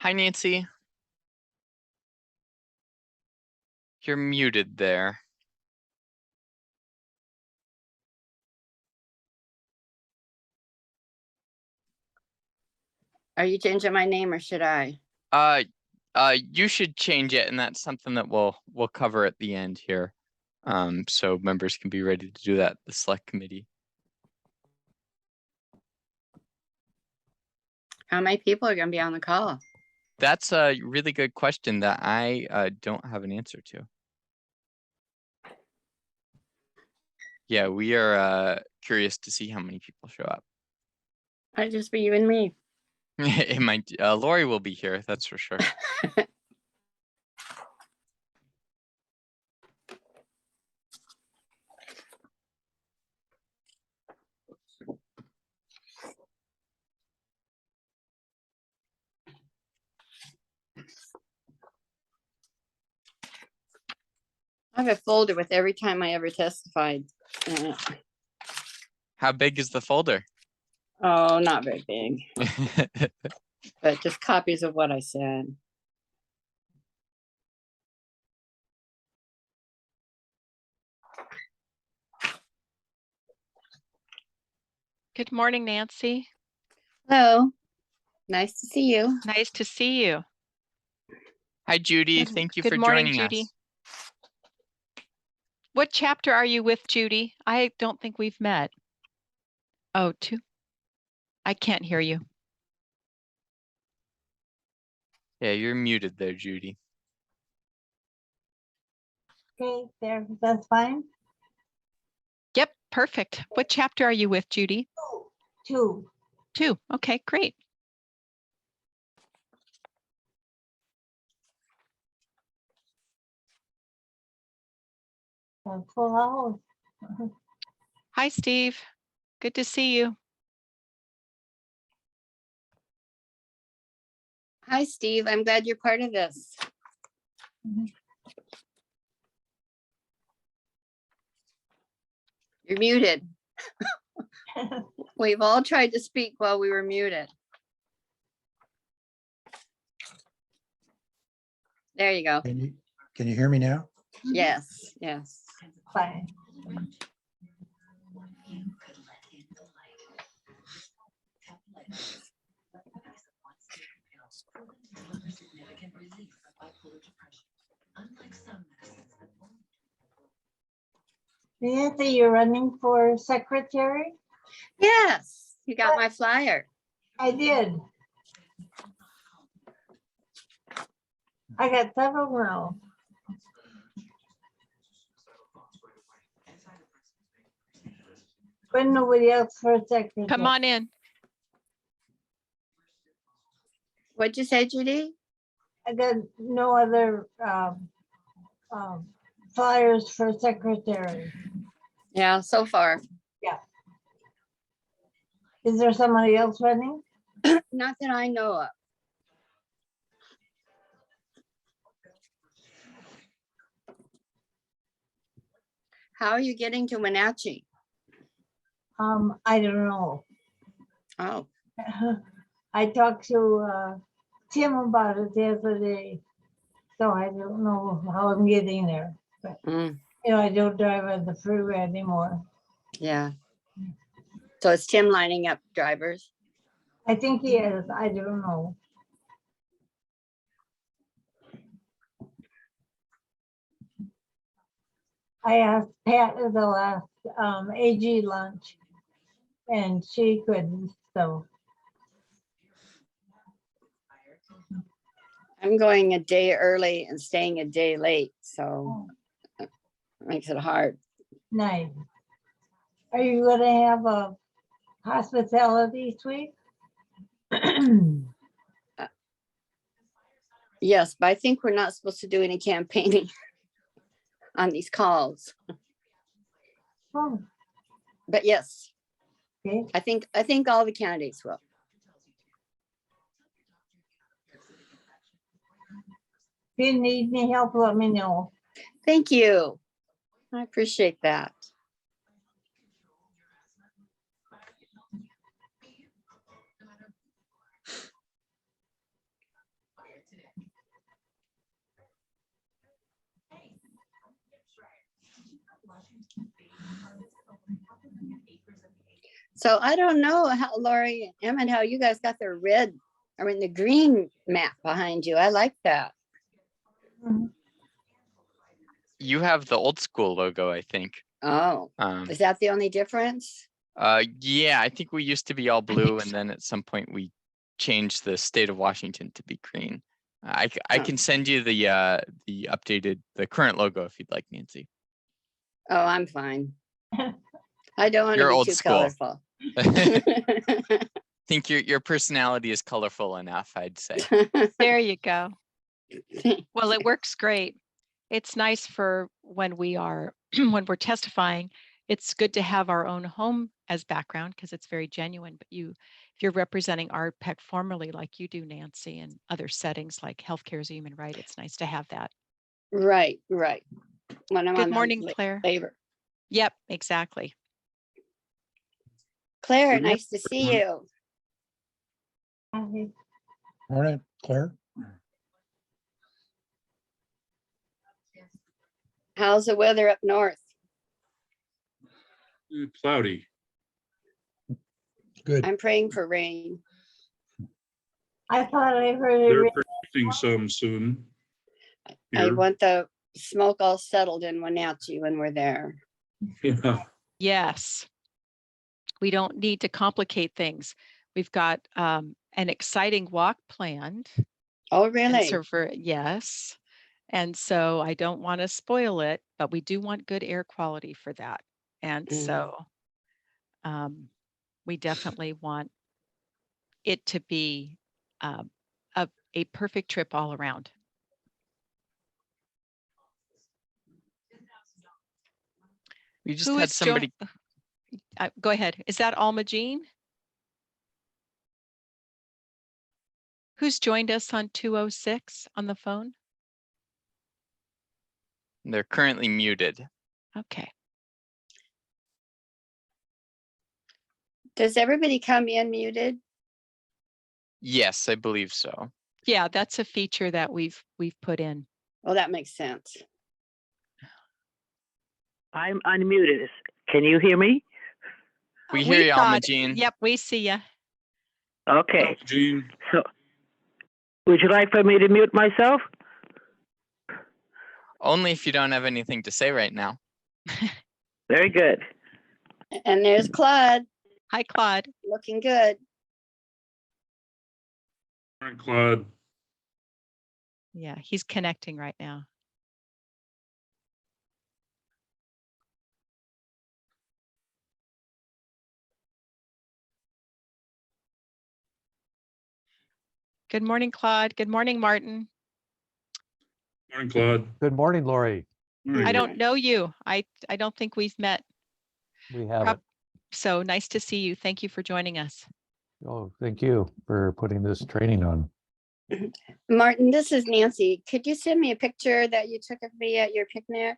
Hi, Nancy. You're muted there. Are you changing my name or should I? You should change it, and that's something that we'll cover at the end here. So members can be ready to do that, the select committee. How many people are going to be on the call? That's a really good question that I don't have an answer to. Yeah, we are curious to see how many people show up. Might just be you and me. It might. Lori will be here, that's for sure. I have a folder with every time I ever testified. How big is the folder? Oh, not very big, but just copies of what I said. Good morning, Nancy. Hello. Nice to see you. Nice to see you. Hi, Judy. Thank you for Good morning, joining Judy. us. What chapter are you with, Judy? I don't think we've met. Oh, 2. I can't hear you. Yeah, you're muted there, Judy. Okay, there, that's fine. Yep, perfect. What chapter are you with, Judy? 2. 2. Okay, great. Full house. Hi, Steve. Good to see you. Hi, Steve. I'm glad you're part of this. You're muted. We've all tried to speak while we were muted. There you go. Can you hear me now? Yes, yes. Fine. Nancy, you're running for secretary? Yes, you got my flyer. I did. I got several now. But nobody else for secretary. Come on in. What'd you say, Judy? I got no other flyers for secretary. Yeah, so far. Is there somebody else running? Not that I know of. How are you getting to Wenatchee? I don't know. Oh, I talked to Tim about it the other day, so I don't know how I'm getting there. But you know, I don't drive on the freeway anymore. yeah. So it's Tim lining up drivers? I think he is. I don't know. I asked Pat at the last AG lunch, and she couldn't. So I'm going a day early and staying a day late, so it makes it hard. nice. Are you going to have a hospitality suite? Yes, but I think we're not supposed to do any campaigning on these calls. Oh, But yes, okay. I think all the candidates will. If you need any help, let me know. Thank you. I appreciate that. So I don't know how, Lori, Emmett, how you guys got the red, the green map behind you. I like that. You have the old school logo, I think. Oh, is that the only difference? Yeah, I think we used to be all think blue, and so. then at some point we changed the state of Washington to be green. I Oh. can send you the updated, the current logo if you'd like, Nancy. Oh, I'm fine. I don't want to You're be old too school. colorful. Think your personality is colorful enough, I'd say. There you go. Well, it works great. It's nice for when we are when we're testifying. It's good to have our own home as background because it's very genuine. But if you're representing RPEC formally like you do, Nancy, and other settings like healthcare is a human right, it's nice to have that. Right. When I'm Good on the morning, Claire. labor. Yep, exactly. Claire, Good morning, nice to see you. Morning, Claire. How's the weather up north? Cloudy. Good. I'm praying for rain. I thought I heard They're it. predicting some soon. I Here. want the smoke all settled in Wenatchee when we're there. Yeah. Yes. We don't need to complicate things. We've got an exciting walk planned. Oh, And really? so yes. And so I don't want to spoil it, but we do want good air quality for that. And so we definitely want it to be a perfect trip all around. We just Who had is somebody. go ahead. Is that Alma Jean? Who's joined us on 206 on the phone? They're currently muted. Okay. Does everybody come in muted? Yes, I believe so. Yeah, that's a feature that we've put in. Well, that makes sense. I'm unmuted. Can you hear me? We hear you, Alma thought, Jean. yep, we see you. Okay. Gene, So, would you like for me to mute myself? Only if you don't have anything to say right now. Very good. And there's Claude, Hi, Claude. looking good. Frank Claude. Yeah, he's connecting right now. Good morning, Claude. Good morning, Martin. Morning, Claude. Good morning, Lori. Morning. I don't know you. I don't think we've met. We have it. So nice to see you. Thank you for joining us. Oh, thank you for putting this training on. Martin, this is Nancy. Could you send me a picture that you took of me at your picnic?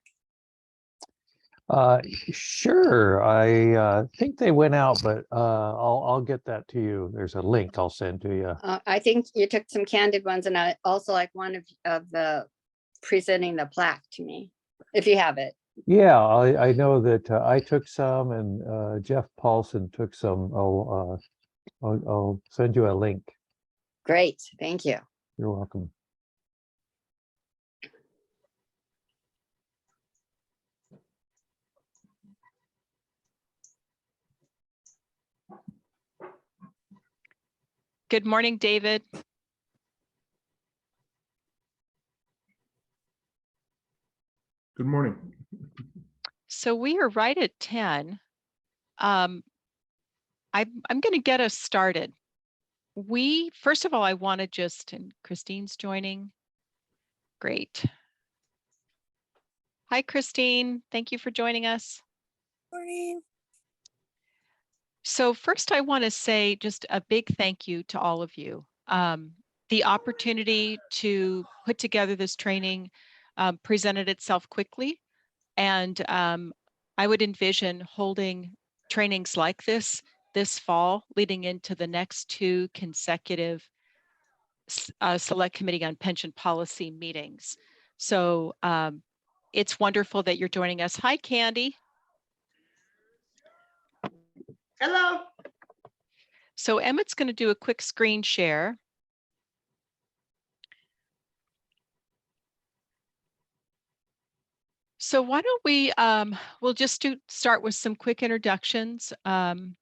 Sure. I think they went out, but I'll get that to you. There's a link I'll send to you. I think you took some candid ones, and I also like one of the presenting the plaque to me, if you have it. Yeah, I know that I took some, and Jeff Paulson took some. I'll send you a link. Great, thank you. You're welcome. Good morning, David. Good morning. So we are right at 10. I'm going to get us started. First of all, I want to and Christine's joining. Great. Hi, Christine. Thank you for joining us. Morning. So first, I want to say just a big thank you to all of you. The opportunity to put together this training presented itself quickly, and I would envision holding trainings like this fall, leading into the next 2 consecutive Select Committee on Pension Policy meetings. So it's wonderful that you're joining us. Hi, Candy. Hello. So Emmett's going to do a quick screen share. So why don't we, we'll just start with some quick introductions. I'm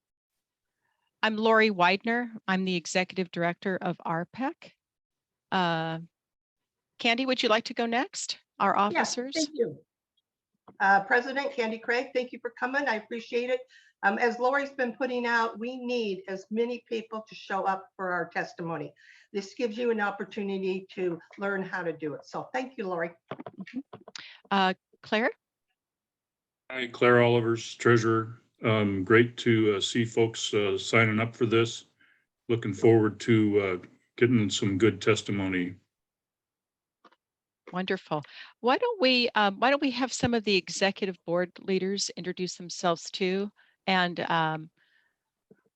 Lori Widener. I'm the Executive Director of RPEC. Candy, would you like to go next? Our officers? Yes, thank you. President Candy Craig, thank you for coming. I appreciate it. As Lori's been putting out, we need as many people to show up for our testimony. This gives you an opportunity to learn how to do it. So thank you, Lori. Claire? Hi, Claire Olivers, Treasurer. Great to see folks signing up for this. Looking forward to getting some good testimony. Wonderful. Why don't we have some of the executive board leaders introduce themselves too? And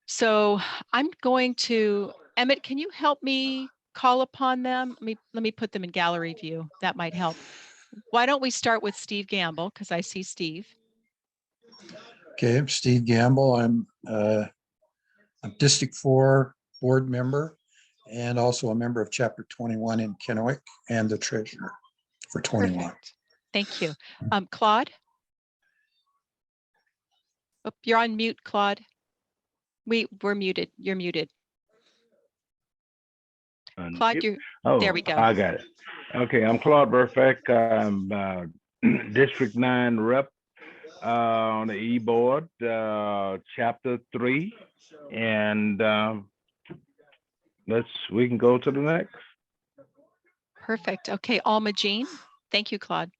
so I'm going to, Emmett, can you help me call upon them? Let me put them in gallery view. That might help. Why don't we start with Steve Gamble, because I see Steve. Okay, I'm Steve Gamble. I'm a District 4 board member and also a member of Chapter 21 in Kennewick and the treasurer for 21. Perfect. Thank you. Claude? Oh, you're on mute, Claude. We're muted. You're muted. Claude, there we go. I got it. Okay, I'm Claude Burfeck. I'm District 9 rep on the E-Board, Chapter 3. And we can go to the next. Perfect. Okay, Alma Jean. Thank you, Claude.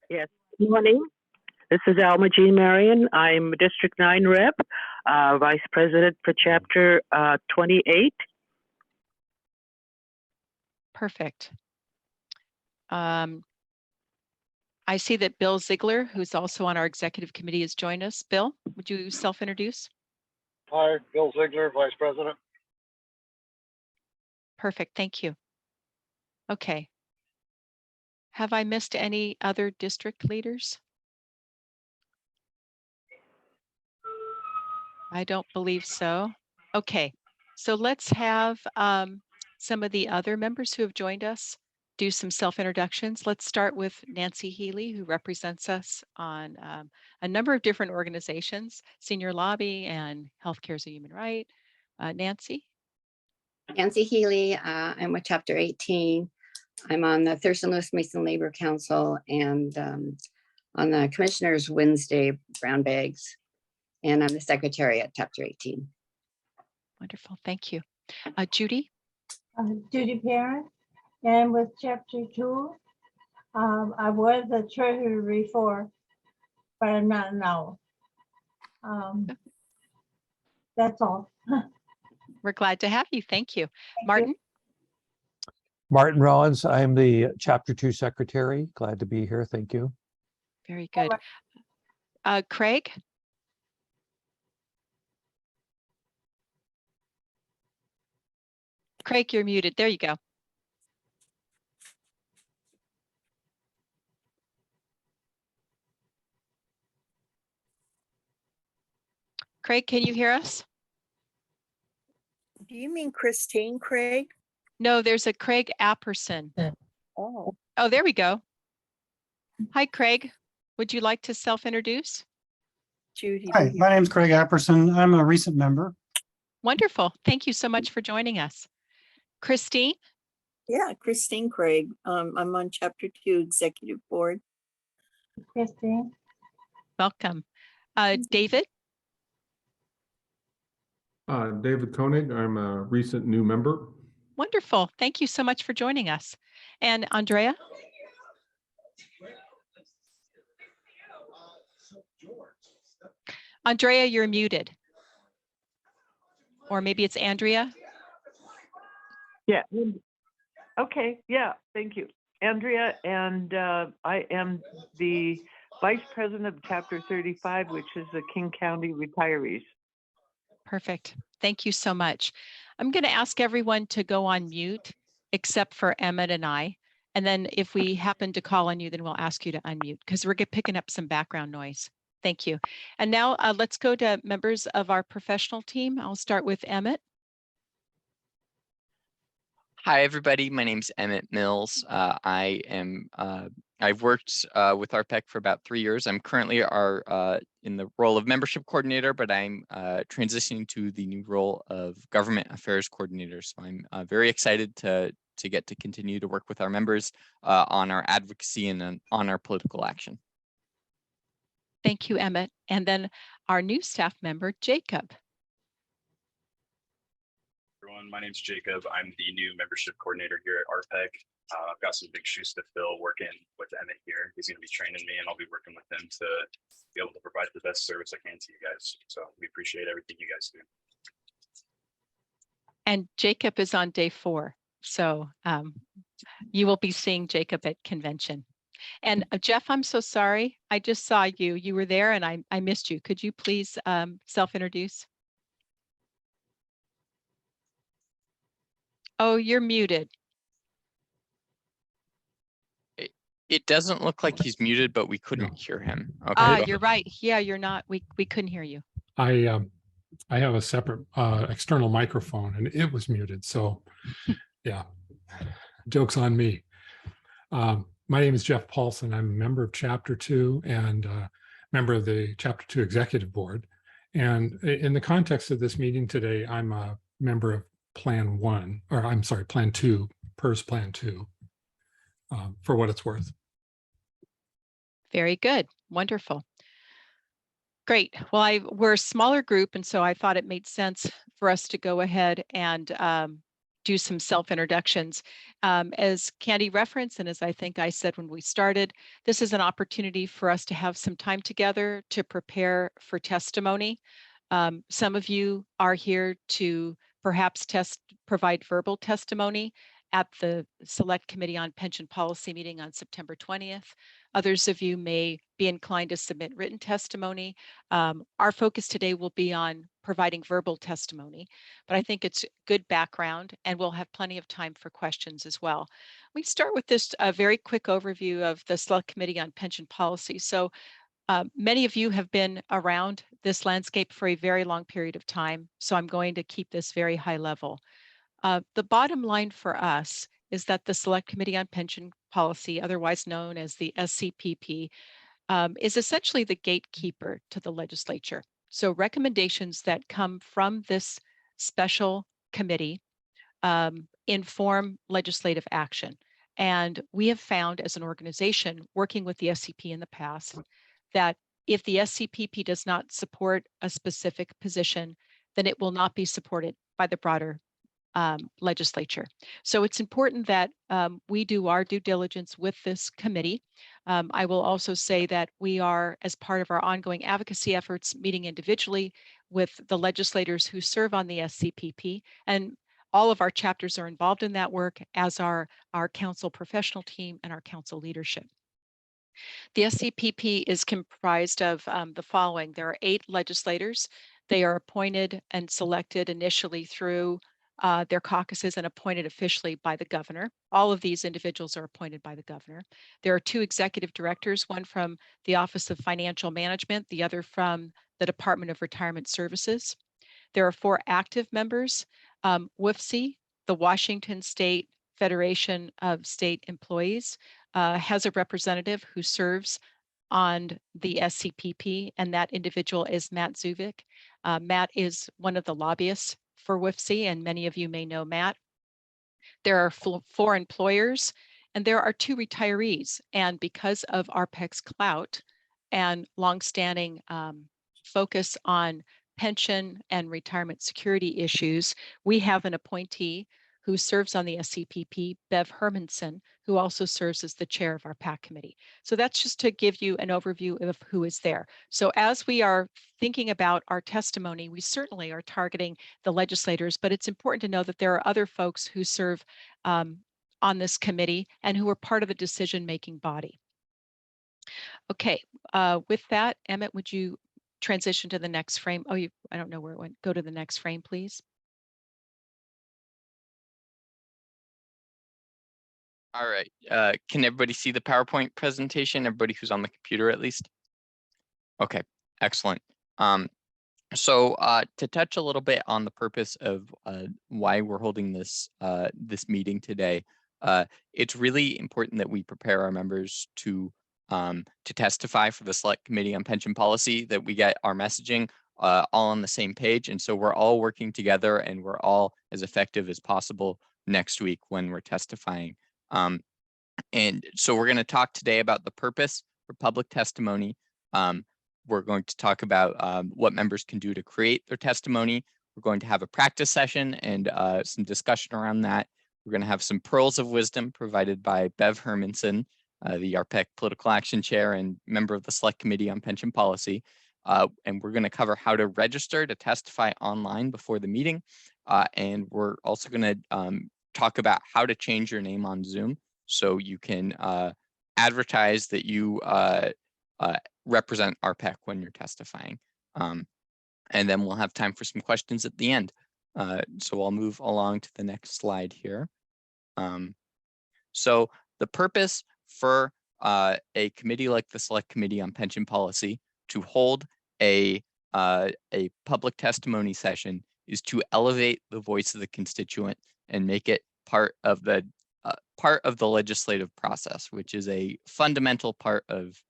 Yes, good morning. This is Alma Jean Marion. I'm District 9 rep, Vice President for Chapter 28. Perfect. I see that Bill Ziegler, who's also on our executive committee, has joined us. Bill, would you self-introduce? Hi, Bill Ziegler, Vice President. Perfect, thank you. Okay. Have I missed any other district leaders? I don't believe so. Okay, so let's have some of the other members who have joined us do some self-introductions. Let's start with Nancy Healy, who represents us on a number of different organizations, Senior Lobby and Healthcare is a Human Right. Nancy? Nancy Healy, I'm with Chapter 18. I'm on the Thurston Lewis Mason Labor Council and on the Commissioners Wednesday Brown Bags. And I'm the secretary at Chapter 18. Wonderful, thank you. Judy? Judy Parent, and with Chapter 2, I was the treasurer before, but I'm not now. That's all. We're glad to have you. Thank you. Martin? Martin Rollins, I'm the Chapter 2 secretary. Glad to be here. Thank you. Very good. Craig? Craig, you're muted. There you go. Craig, can you hear us? Do you mean Christine Craig? No, there's a Craig Apperson. Oh. Oh, there we go. Hi, Craig. Would you like to self-introduce? Judy. Hi, my name is Craig Apperson. I'm a recent member. Wonderful. Thank you so much for joining us. Christine? Yeah, Christine Craig. I'm on Chapter 2 Executive Board. Christine. Welcome. David? David Koenig, I'm a recent new member. Wonderful. Thank you so much for joining us. And Andrea? Andrea, you're muted. Or maybe it's Andrea. Yeah. Okay. Yeah. Thank you, Andrea. And I am the Vice President of Chapter 35, which is the King County Retirees. Perfect. Thank you so much. I'm going to ask everyone to go on mute except for Emmett and I. And then if we happen to call on you, then we'll ask you to unmute because we're picking up some background noise. Thank you. And now let's go to members of our professional team. I'll start with Emmett. Hi, everybody. My name's Emmett Mills. I've worked with RPEC for about 3 years. I'm currently in the role of membership coordinator, but I'm transitioning to the new role of government affairs coordinator. So I'm very excited to get to continue to work with our members on our advocacy and on our political action. Thank you, Emmett. And then our new staff member, Jacob. Everyone, my name's Jacob. I'm the new membership coordinator here at RPEC. I've got some big shoes to fill working with Emmett here. He's going to be training me and I'll be working with him to be able to provide the best service I can to you guys. So we appreciate everything you guys do. And Jacob is on day 4. So you will be seeing Jacob at convention. And Jeff, I'm so sorry. I just saw you. You were there and I missed you. Could you please self-introduce? Oh, you're muted. It doesn't look like he's muted, but we couldn't hear him. Okay. You're right. Yeah, you're not. We couldn't hear you. I have a separate external microphone and it was muted. So yeah, joke's on me. My name is Jeff Paulson. I'm a member of Chapter 2 and member of the Chapter 2 Executive Board. And in the context of this meeting today, I'm a member of Plan 1, or I'm sorry, Plan 2, PERS Plan 2, for what it's worth. Very good. Wonderful. Great. Well, we're a smaller group, and so I thought it made sense for us to go ahead and do some self-introductions. As Candy referenced, and as I think I said when we started, this is an opportunity for us to have some time together to prepare for testimony. Some of you are here to perhaps provide verbal testimony at the Select Committee on Pension Policy meeting on September 20th. Others of you may be inclined to submit written testimony. Our focus today will be on providing verbal testimony, but I think it's good background and we'll have plenty of time for questions as well. We start with this very quick overview of the Select Committee on Pension Policy. So many of you have been around this landscape for a very long period of time, so I'm going to keep this very high level. The bottom line for us is that the Select Committee on Pension Policy, otherwise known as the SCPP, is essentially the gatekeeper to the legislature. So recommendations that come from this special committee inform legislative action. And we have found as an organization working with the SCP in the past that if the SCPP does not support a specific position, then it will not be supported by the broader legislature. So it's important that we do our due diligence with this committee. I will also say that we are, as part of our ongoing advocacy efforts, meeting individually with the legislators who serve on the SCPP, and all of our chapters are involved in that work, as are our council professional team and our council leadership. The SCPP is comprised of the following. There are 8 legislators. They are appointed and selected initially through their caucuses and appointed officially by the governor. All of these individuals are appointed by the governor. There are 2 executive directors, one from the Office of Financial Management, the other from the Department of Retirement Services. There are 4 active members. WFSE, the Washington State Federation of State Employees, has a representative who serves on the SCPP, and that individual is Matt Zuvik. Matt is one of the lobbyists for WFSE, and many of you may know Matt. There are 4 employers, and there are 2 retirees. And because of RPEC's clout and longstanding focus on pension and retirement security issues, we have an appointee who serves on the SCPP, Bev Hermanson, who also serves as the chair of our PAC committee. So that's just to give you an overview of who is there. So as we are thinking about our testimony, we certainly are targeting the legislators, but it's important to know that there are other folks who serve on this committee and who are part of the decision-making body. Okay, with that, Emmett, would you transition to the next frame. Oh, I don't know where it went. Go to the next frame, please. All right. Can everybody see the PowerPoint presentation? Everybody who's on the computer at least? Okay, excellent. So to touch a little bit on the purpose of why we're holding this this meeting today, it's really important that we prepare our members to testify for the Select Committee on Pension Policy, that we get our messaging all on the same page. And so we're all working together and we're all as effective as possible next week when we're testifying. And so we're going to talk today about the purpose for public testimony. We're going to talk about what members can do to create their testimony. We're going to have a practice session and some discussion around that. We're going to have some pearls of wisdom provided by Bev Hermanson, the ARPEC Political Action Chair and member of the Select Committee on Pension Policy. And we're going to cover how to register to testify online before the meeting. And we're also going to talk about how to change your name on Zoom so you can advertise that you represent ARPEC when you're testifying. And then we'll have time for some questions at the end. So I'll move along to the next slide here. So the purpose for a committee like the Select Committee on Pension Policy to hold a public testimony session is to elevate the voice of the constituent and make it part of the legislative process, which is a fundamental part of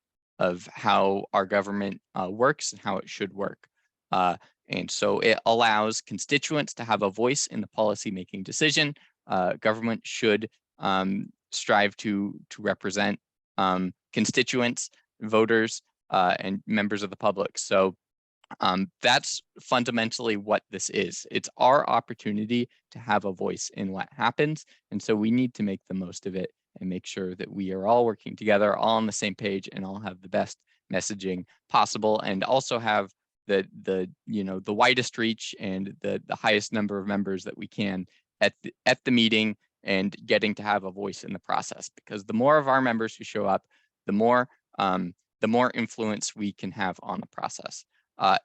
how our government works and how it should work. And so it allows constituents to have a voice in the policy-making decision. Government should strive to represent constituents, voters, and members of the public. So that's fundamentally what this is. It's our opportunity to have a voice in what happens. And so we need to make the most of it and make sure that we are all working together, all on the same page, and all have the best messaging possible, and also have the widest reach and the highest number of members that we can at the meeting, and getting to have a voice in the process. Because the more of our members who show up, the more influence we can have on the process.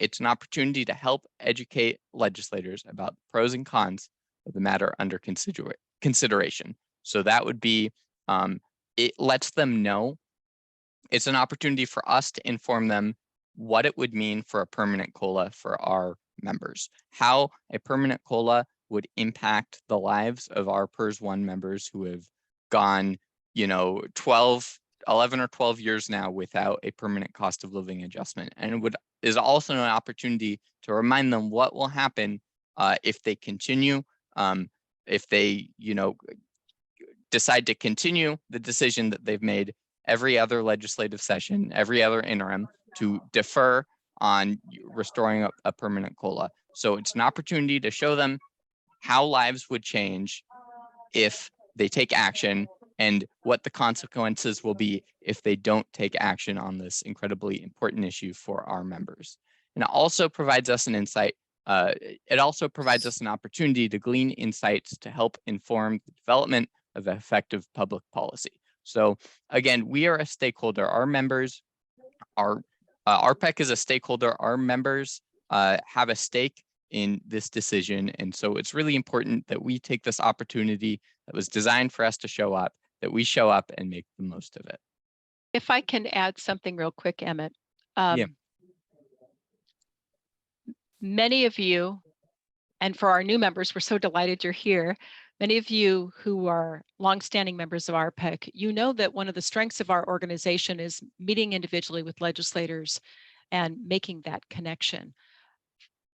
It's an opportunity to help educate legislators about the pros and cons of the matter under consideration. So that would be, it lets them know. It's an opportunity for us to inform them what it would mean for a permanent COLA for our members, how a permanent COLA would impact the lives of our PERS 1 members who have gone, 11 or 12 years now without a permanent cost of living adjustment. And it is also an opportunity to remind them what will happen if they continue, if they, decide to continue the decision that they've made every other legislative session, every other interim, to defer on restoring a permanent COLA. So it's an opportunity to show them how lives would change if they take action, and what the consequences will be if they don't take action on this incredibly important issue for our members. And it also provides us an insight. It also provides us an opportunity to glean insights to help inform the development of effective public policy. So again, we are a stakeholder. Our members are, ARPEC is a stakeholder. Our members have a stake in this decision. And so it's really important that we take this opportunity that was designed for us to show up, that we show up and make the most of it. If I can add something real quick, Emmett. Yeah. Many of you, and for our new members, we're so delighted you're here. Many of you who are longstanding members of ARPEC, you know that one of the strengths of our organization is meeting individually with legislators and making that connection.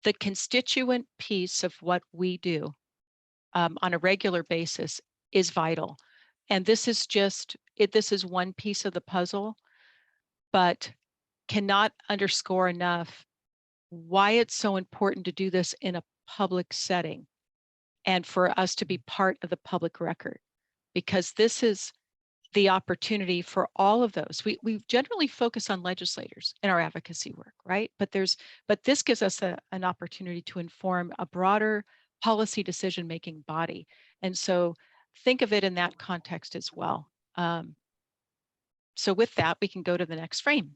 The constituent piece of what we do on a regular basis is vital. And this is just, this is one piece of the puzzle, but cannot underscore enough why it's so important to do this in a public setting and for us to be part of the public record, because this is the opportunity for all of those. We generally focus on legislators in our advocacy work, right? But this gives us an opportunity to inform a broader policy decision-making body. And so think of it in that context as well. So with that, we can go to the next frame.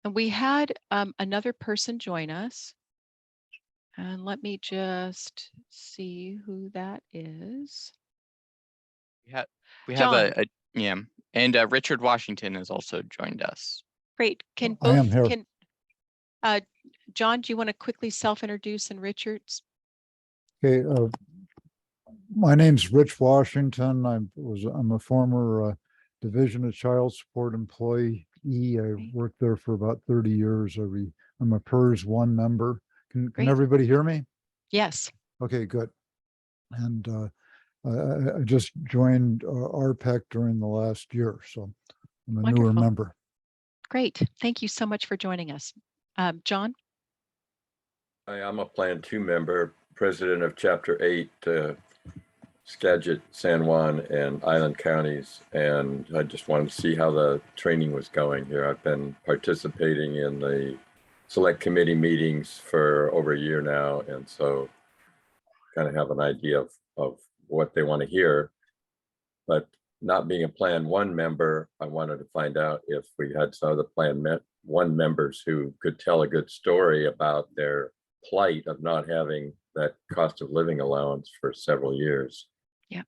And we had another person join us. And let me just see who that is. We have John. yeah, and Richard Washington has also joined us. Great. Can I am both here. can John, do you want to quickly self-introduce, and Richard's? Okay, my name's Rich Washington. I'm a former Division of Child Support employee. I worked there for about 30 years. I'm a PERS 1 member. Can Great. everybody hear me? Yes. Okay, good. And I just joined RPEC during the last year, so I'm a newer Wonderful. member. Great. Thank you so much for joining us. John? Hi, I'm a Plan 2 member, president of Chapter 8, Skagit, San Juan, and Island counties. And I just wanted to see how the training was going here. I've been participating in the select committee meetings for over a year now. And so kind of have an idea of what they want to hear. But not being a Plan 1 member, I wanted to find out if we had some of the Plan 1 members who could tell a good story about their plight of not having that cost of living allowance for several years. Yeah,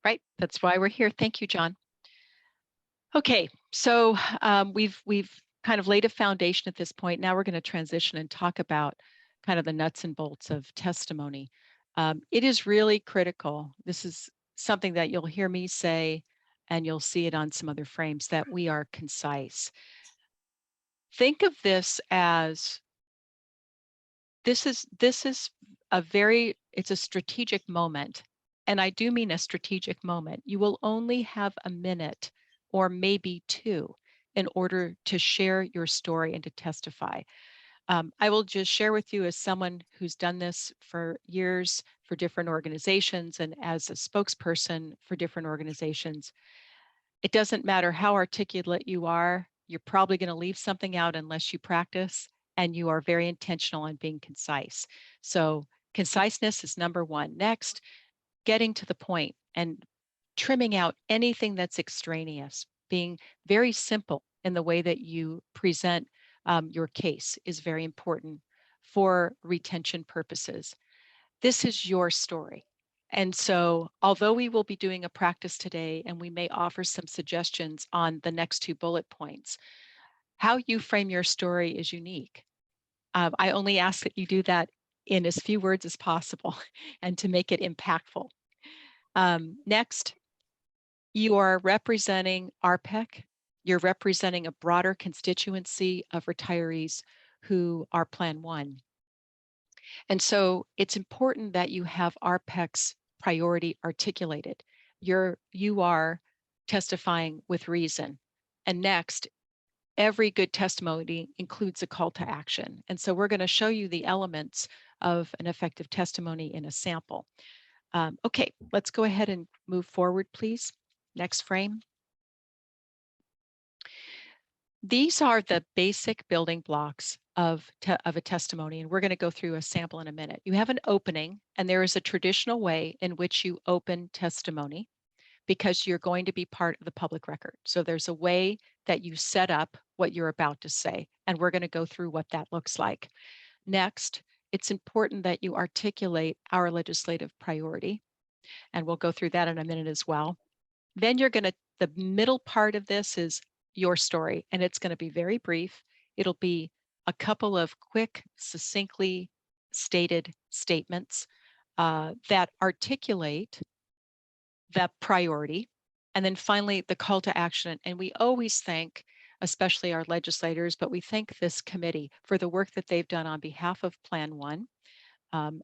right. That's why we're here. Thank you, John. Okay, so we've kind of laid a foundation at this point. Now we're going to transition and talk about kind of the nuts and bolts of testimony. It is really critical. This is something that you'll hear me say, and you'll see it on some other frames, that we are concise. Think of this as this is it's a strategic moment. And I do mean a strategic moment. You will only have a minute or maybe two in order to share your story and to testify. I will just share with you, as someone who's done this for years for different organizations and as a spokesperson for different organizations, it doesn't matter how articulate you are, you're probably going to leave something out unless you practice, and you are very intentional on being concise. So conciseness is number one. Next, getting to the point and trimming out anything that's extraneous, being very simple in the way that you present your case is very important for retention purposes. This is your story. And so although we will be doing a practice today and we may offer some suggestions on the next two bullet points, how you frame your story is unique. I only ask that you do that in as few words as possible and to make it impactful. Next, you are representing RPEC. You're representing a broader constituency of retirees who are Plan 1. And so it's important that you have RPEC's priority articulated. You are testifying with reason. And next, every good testimony includes a call to action. And so we're going to show you the elements of an effective testimony in a sample. Okay, let's go ahead and move forward, please. Next frame. These are the basic building blocks of a testimony, and we're going to go through a sample in a minute. You have an opening, and there is a traditional way in which you open testimony because you're going to be part of the public record. So there's a way that you set up what you're about to say, and we're going to go through what that looks like. Next, it's important that you articulate our legislative priority, and we'll go through that in a minute as well. Then the middle part of this is your story, and it's going to be very brief. It'll be a couple of quick, succinctly stated statements that articulate that priority. And then finally, the call to action. And we always thank, especially our legislators, but we thank this committee for the work that they've done on behalf of Plan 1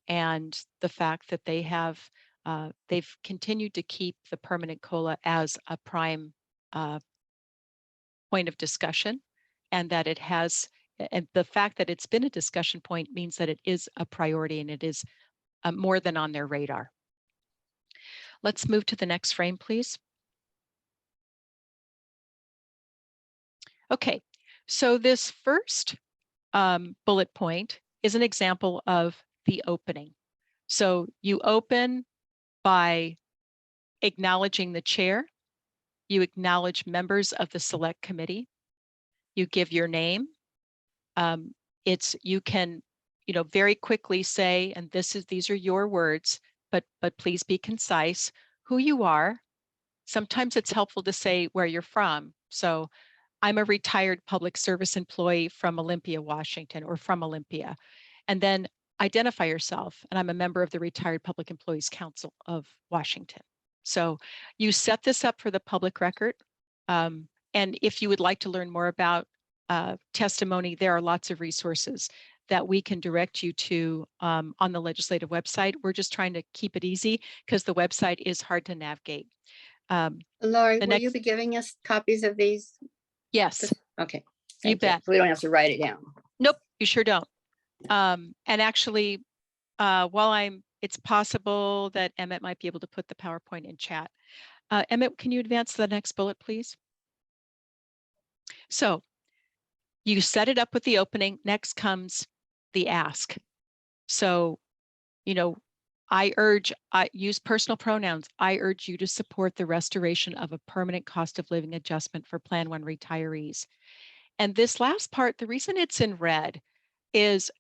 and the fact that they've continued to keep the permanent COLA as a prime point of discussion, and that and the fact that it's been a discussion point means that it is a priority and it is more than on their radar. Let's move to the next frame, please. Okay, so this first bullet point is an example of the opening. So you open by acknowledging the chair. You acknowledge members of the select committee. You give your name, You can, very quickly say, and these are your words, but please be concise, who you are. Sometimes it's helpful to say where you're from. So I'm a retired public service employee from Olympia, Washington, or from Olympia. And then identify yourself. And I'm a member of the Retired Public Employees Council of Washington. So you set this up for the public record. And if you would like to learn more about testimony, there are lots of resources that we can direct you to on the legislative website. We're just trying to keep it easy because the website is hard to navigate. Lori, will you be giving us copies of these? Yes. Okay. You bet. We don't have to write it down. Nope, you sure don't. And actually, it's possible that Emmett might be able to put the PowerPoint in chat. Emmett, can you advance to the next bullet, please? So you set it up with the opening. Next comes the ask. So, I use personal pronouns. I urge you to support the restoration of a permanent cost of living adjustment for Plan 1 retirees. And this last part, the reason it's in red is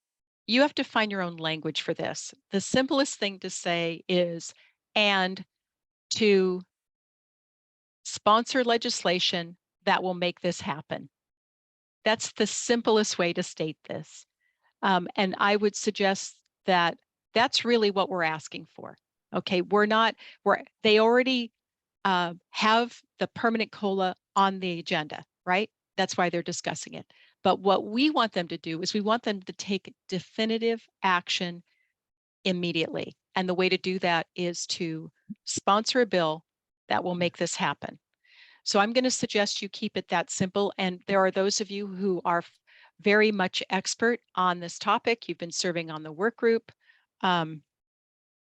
you have to find your own language for this. The simplest thing to say is, and to sponsor legislation that will make this happen. That's the simplest way to state this. And I would suggest that that's really what we're asking for. Okay, they already have the permanent COLA on the agenda, right? That's why they're discussing it. But what we want them to do is we want them to take definitive action immediately. And the way to do that is to sponsor a bill that will make this happen. So I'm going to suggest you keep it that simple. And there are those of you who are very much expert on this topic. You've been serving on the work group.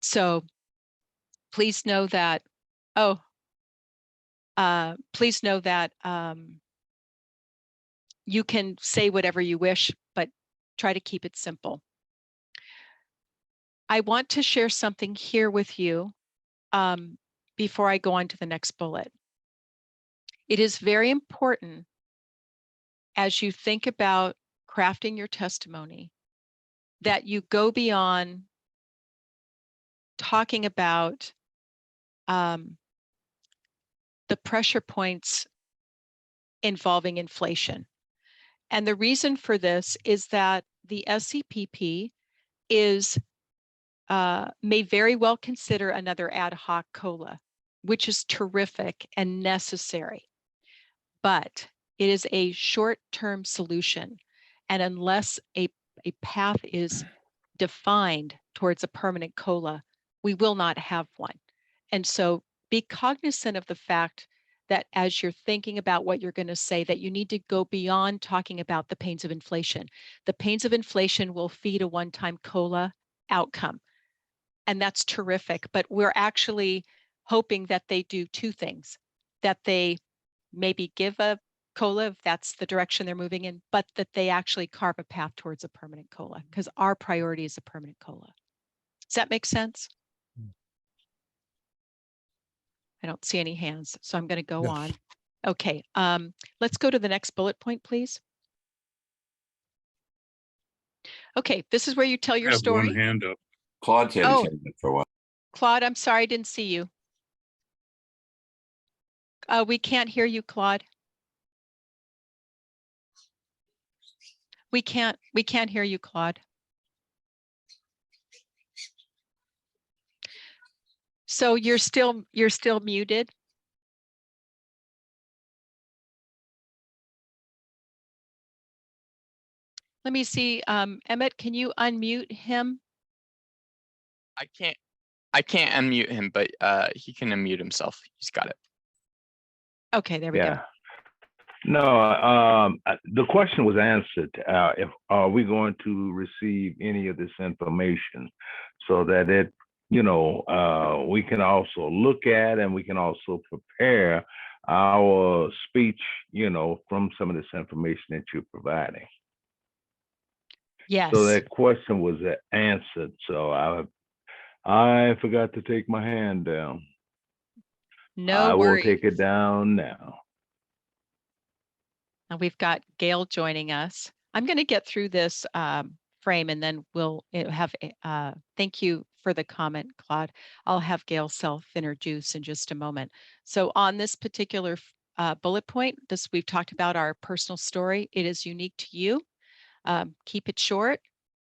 So please know that, you can say whatever you wish, but try to keep it simple. I want to share something here with you before I go on to the next bullet. It is very important as you think about crafting your testimony that you go beyond talking about the pressure points involving inflation. And the reason for this is that the SCPP may very well consider another ad hoc COLA, which is terrific and necessary. But it is a short-term solution. And unless a path is defined towards a permanent COLA, we will not have one. And so be cognizant of the fact that as you're thinking about what you're going to say, that you need to go beyond talking about the pains of inflation. The pains of inflation will feed a one-time COLA outcome. And that's terrific. But we're actually hoping that they do two things, that they maybe give a COLA if that's the direction they're moving in, but that they actually carve a path towards a permanent COLA, because our priority is a permanent COLA. Does that make sense? I don't see any hands, so I'm going to go on. Okay, let's go to the next bullet point, please. Okay, this is where you tell your story. One hand up. Claude's had his hand up for a while. Claude, I'm sorry, I didn't see you. We can't hear you, Claude. We can't hear you, Claude. So you're still muted. Let me see, Emmett, can you unmute him? I can't unmute him, but he can unmute himself. He's got it. Okay, there we go. No, the question was answered. If are we going to receive any of this information so that we can also look at and we can also prepare our speech, from some of this information that you're providing. Yes. So that question was answered. So I forgot to take my hand down. No worries. I will take it down now. And we've got Gail joining us. I'm going to get through this frame and then we'll have, thank you for the comment, Claude. I'll have Gail self-introduce in just a moment. So on this particular bullet point, we've talked about our personal story. It is unique to you. Keep it short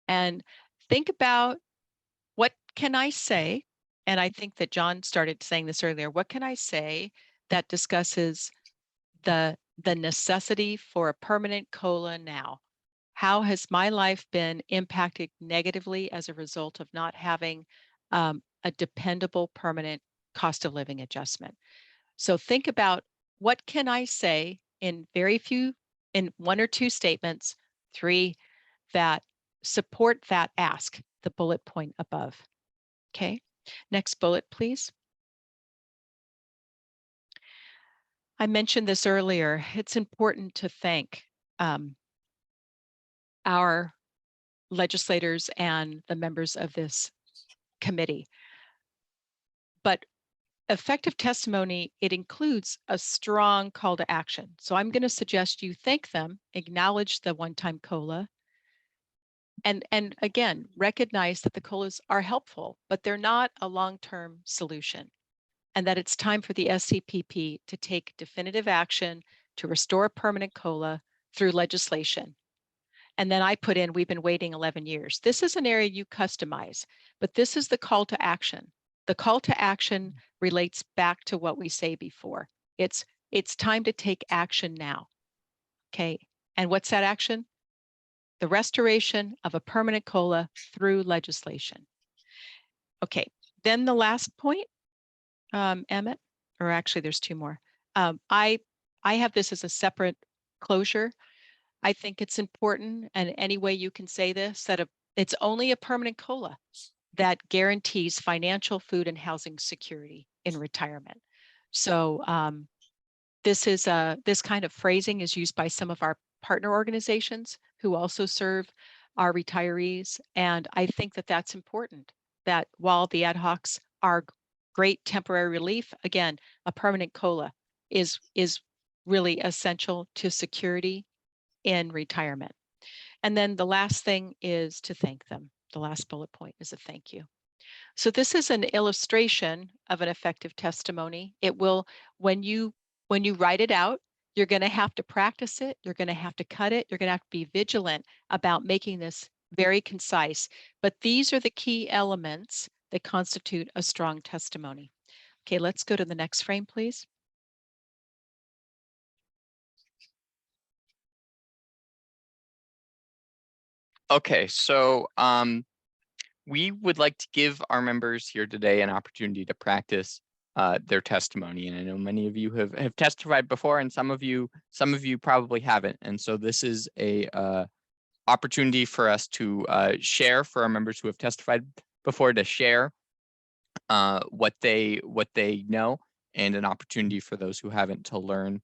and think about what can I say? And I think that John started saying this earlier. What can I say that discusses the necessity for a permanent COLA now? How has my life been impacted negatively as a result of not having a dependable permanent cost of living adjustment? So think about what can I say in in 1 or 2 statements, 3 that support that ask, the bullet point above. Okay, next bullet, please. I mentioned this earlier. It's important to thank our legislators and the members of this committee. But effective testimony, it includes a strong call to action. So I'm going to suggest you thank them, acknowledge the one-time COLA, and again, recognize that the COLAs are helpful, but they're not a long-term solution, and that it's time for the SCPP to take definitive action to restore a permanent COLA through legislation. And then I put in, we've been waiting 11 years. This is an area you customize, but this is the call to action. The call to action relates back to what we say before. It's time to take action now. Okay, and what's that action? The restoration of a permanent COLA through legislation. Okay, then the last point, Emmett, or actually there's 2 more. I have this as a separate closure. I think it's important, and any way you can say this, that it's only a permanent COLA that guarantees financial, food, and housing security in retirement. So this kind of phrasing is used by some of our partner organizations who also serve our retirees. And I think that that's important, that while the ad hocs are great temporary relief, again, a permanent COLA is really essential to security in retirement. And then the last thing is to thank them. The last bullet point is a thank you. So this is an illustration of an effective testimony. It will, when you write it out, you're going to have to practice it. You're going to have to cut it. You're going to have to be vigilant about making this very concise. But these are the key elements that constitute a strong testimony. Okay, let's go to the next frame, please. Okay, so we would like to give our members here today an opportunity to practice their testimony. And I know many of you have testified before, and some of you probably haven't. And so this is a opportunity for us to share, for our members who have testified before, to share what they know, and an opportunity for those who haven't to learn.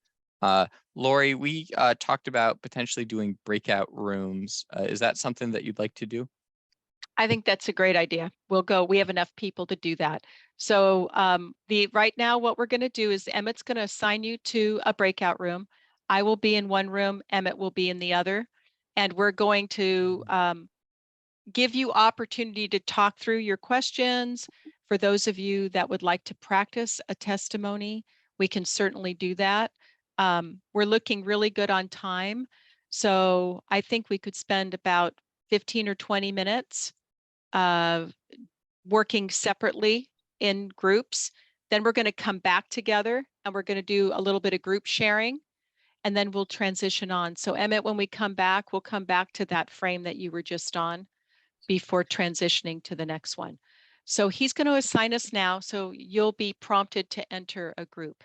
Lori, we talked about potentially doing breakout rooms. Is that something that you'd like to do? I think that's a great idea. We'll go. We have enough people to do that. So right now, what we're going to do is Emmett's going to assign you to a breakout room. I will be in one room. Emmett will be in the other. And we're going to give you opportunity to talk through your questions. For those of you that would like to practice a testimony, we can certainly do that. We're looking really good on time. So I think we could spend about 15 or 20 minutes working separately in groups. Then we're going to come back together and we're going to do a little bit of group sharing, and then we'll transition on. So Emmett, when we come back, we'll come back to that frame that you were just on before transitioning to the next one. So he's going to assign us now, so you'll be prompted to enter a group.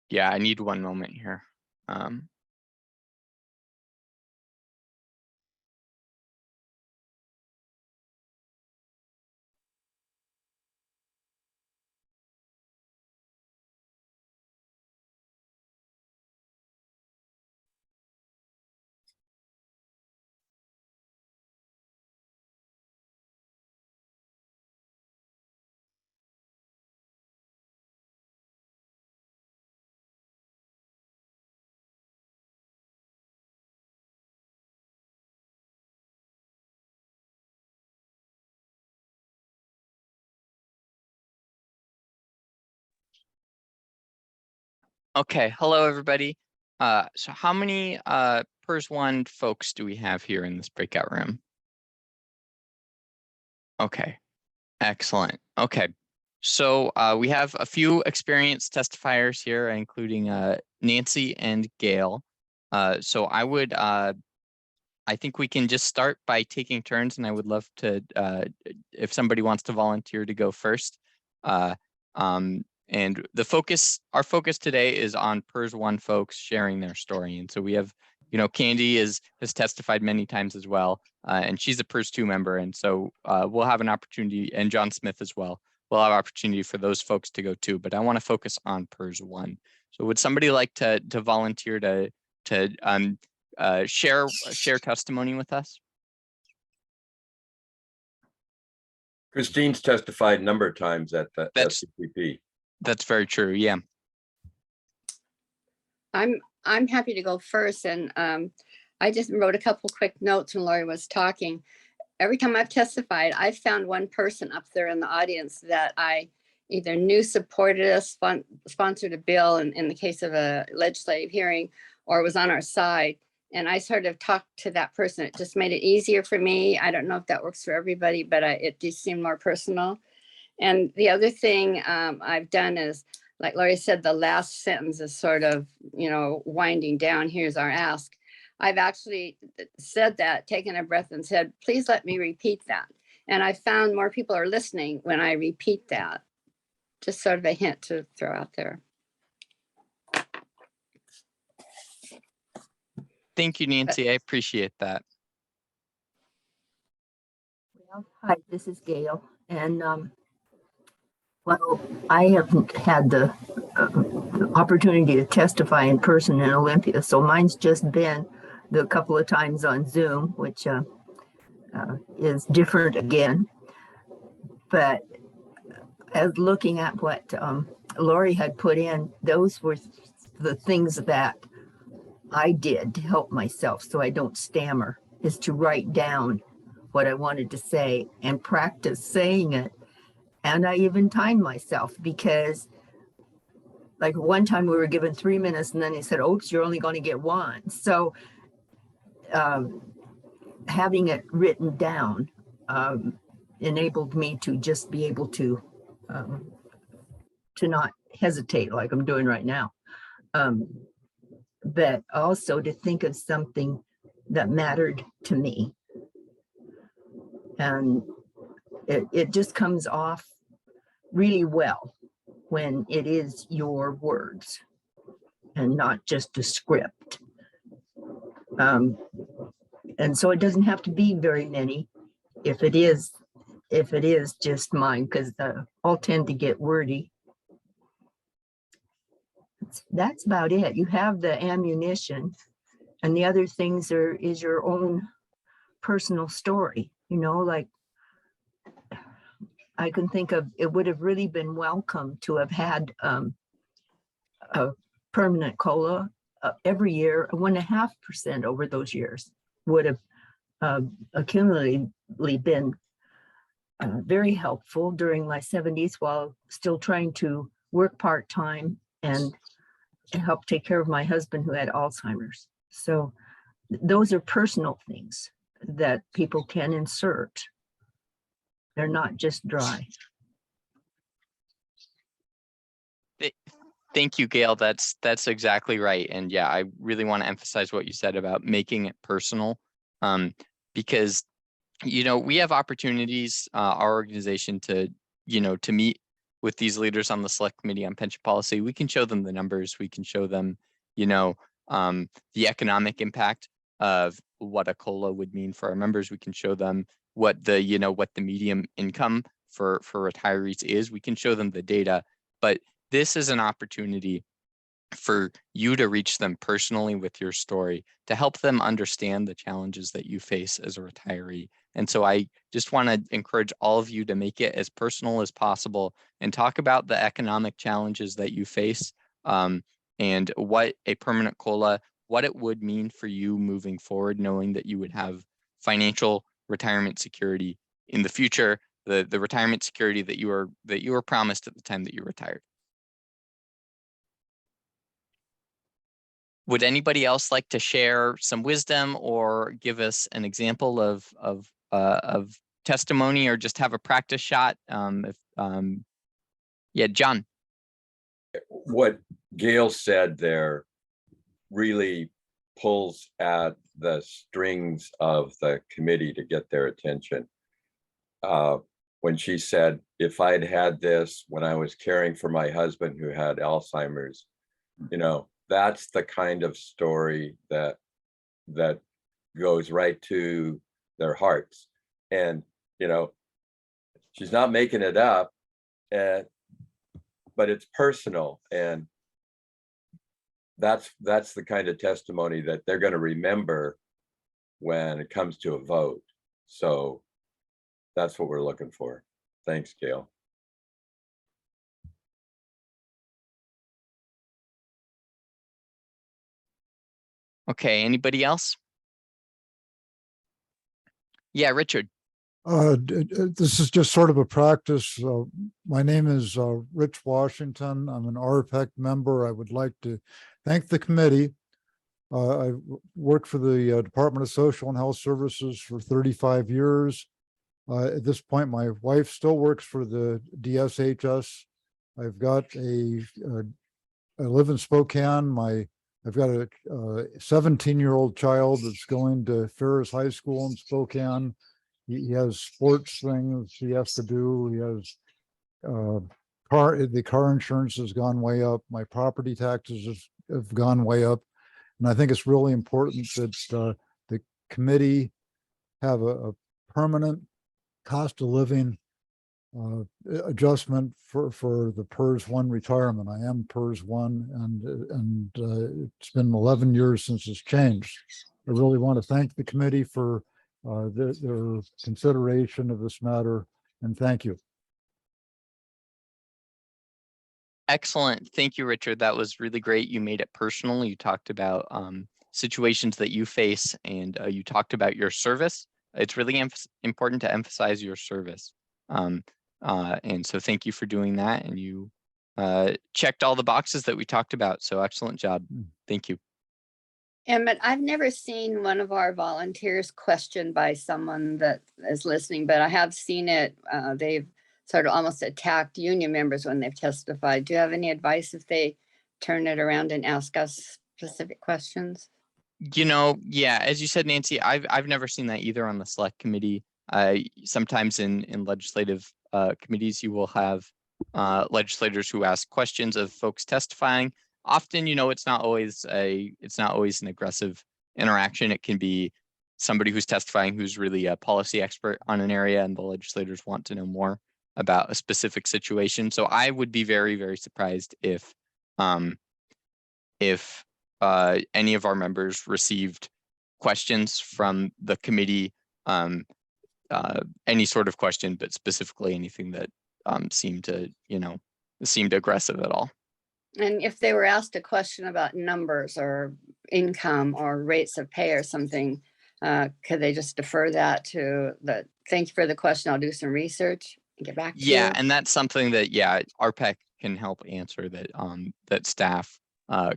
Yeah, I need one moment here. Okay, hello, everybody. So how many PERS 1 folks do we have here in this breakout room? Okay, excellent. Okay, so we have a few experienced testifiers here, including Nancy and Gail. So I think we can just start by taking turns, and I would love to, if somebody wants to volunteer to go first. And our focus today is on PERS 1 folks sharing their story. And so we have, Candy has testified many times as well, and she's a PERS 2 member. And so we'll have an opportunity, and John Smith as well. We'll have opportunity for those folks to go too, but I want to focus on PERS 1. So would somebody like to volunteer to share testimony with us? Christine's testified a number of times at the SCPP. That's very true. Yeah. I'm happy to go first, and I just wrote a couple quick notes when Lori was talking. Every time I've testified, I've found one person up there in the audience that I either knew supported us, sponsored a bill in the case of a legislative hearing, or was on our side. And I sort of talked to that person. It just made it easier for me. I don't know if that works for everybody, but it just seemed more personal. And the other thing I've done is, like Lori said, the last sentence is sort of, winding down. Here's our ask. I've actually said that, taken a breath and said, please let me repeat that. And I found more people are listening when I repeat that. Just sort of a hint to throw out there. Thank you, Nancy. I appreciate that. Well, hi, this is Gail. And well, I haven't had the opportunity to testify in person in Olympia, so mine's just been the couple of times on Zoom, which is different again. But as looking at what Lori had put in, those were the things that I did to help myself so I don't stammer, is to write down what I wanted to say and practice saying it. And I even timed myself, because like one time we were given 3 minutes and then he said, oops, you're only going to get 1. So having it written down enabled me to just be able to not hesitate like I'm doing right now. But also to think of something that mattered to me. And it just comes off really well when it is your words and not just a script. And so it doesn't have to be very many if it is just mine, because I'll tend to get wordy. That's about it. You have the ammunition, and the other things is your own personal story. Like I can think of, it would have really been welcome to have had a permanent COLA every year. 1.5% over those years would have accumulatively been very helpful during my 70s, while still trying to work part-time and help take care of my husband who had Alzheimer's. So those are personal things that people can insert. They're not just dry. Thank you, Gail. That's exactly right. And yeah, I really want to emphasize what you said about making it personal, because we have opportunities, our organization, to meet with these leaders on the Select Committee on Pension Policy. We can show them the numbers. We can show them, the economic impact of what a COLA would mean for our members. We can show them what the medium income for retirees is. We can show them the data, but this is an opportunity for you to reach them personally with your story, to help them understand the challenges that you face as a retiree. And so I just want to encourage all of you to make it as personal as possible and talk about the economic challenges that you face, and what a permanent COLA, what it would mean for you moving forward, knowing that you would have financial retirement security in the future, the retirement security that you were promised at the time that you retired. Would anybody else like to share some wisdom or give us an example of testimony, or just have a practice shot? Yeah, John. What Gail said there really pulls at the strings of the committee to get their attention. When she said, if I'd had this when I was caring for my husband who had Alzheimer's, you know, that's the kind of story that goes right to their hearts. And, you know, she's not making it up, but it's personal. And that's the kind of testimony that they're going to remember when it comes to a vote. So that's what we're looking for. Thanks, Gail. Okay, anybody else? Yeah, Richard. This is just sort of a practice. My name is Rich Washington. I'm an RPEC member. I would like to thank the committee. I worked for the Department of Social and Health Services for 35 years. At this point, my wife still works for the DSHS. I've got I live in Spokane. I've got a 17-year-old child that's going to Ferris High School in Spokane. He has sports things he has to do. He has the car insurance has gone way up. My property taxes have gone way up. And I think it's really important that the committee have a permanent cost of living adjustment for the PERS 1 retirement. I am PERS 1, and it's been 11 years since it's changed. I really want to thank the committee for their consideration of this matter, and thank you. Excellent. Thank you, Richard. That was really great. You made it personal. You talked about situations that you face, and you talked about your service. It's really important to emphasize your service. And so thank you for doing that. And you checked all the boxes that we talked about. So excellent job. Thank you. But I've never seen one of our volunteers questioned by someone that is listening, but I have seen it. They've sort of almost attacked union members when they've testified. Do you have any advice if they turn it around and ask us specific questions? You know, yeah, as you said, Nancy, I've never seen that either on the select committee. Sometimes in legislative committees, you will have legislators who ask questions of folks testifying. Often, you know, it's not always an aggressive interaction. It can be somebody who's testifying who's really a policy expert on an area, and the legislators want to know more about a specific situation. So I would be very, very surprised if any of our members received questions from the committee, any sort of question, but specifically anything that seemed aggressive at all. And if they were asked a question about numbers or income or rates of pay or something, could they just defer that to the, thank you for the question, I'll do some research and get back to you? Yeah, and that's something that, yeah, RPEC can help answer, that that staff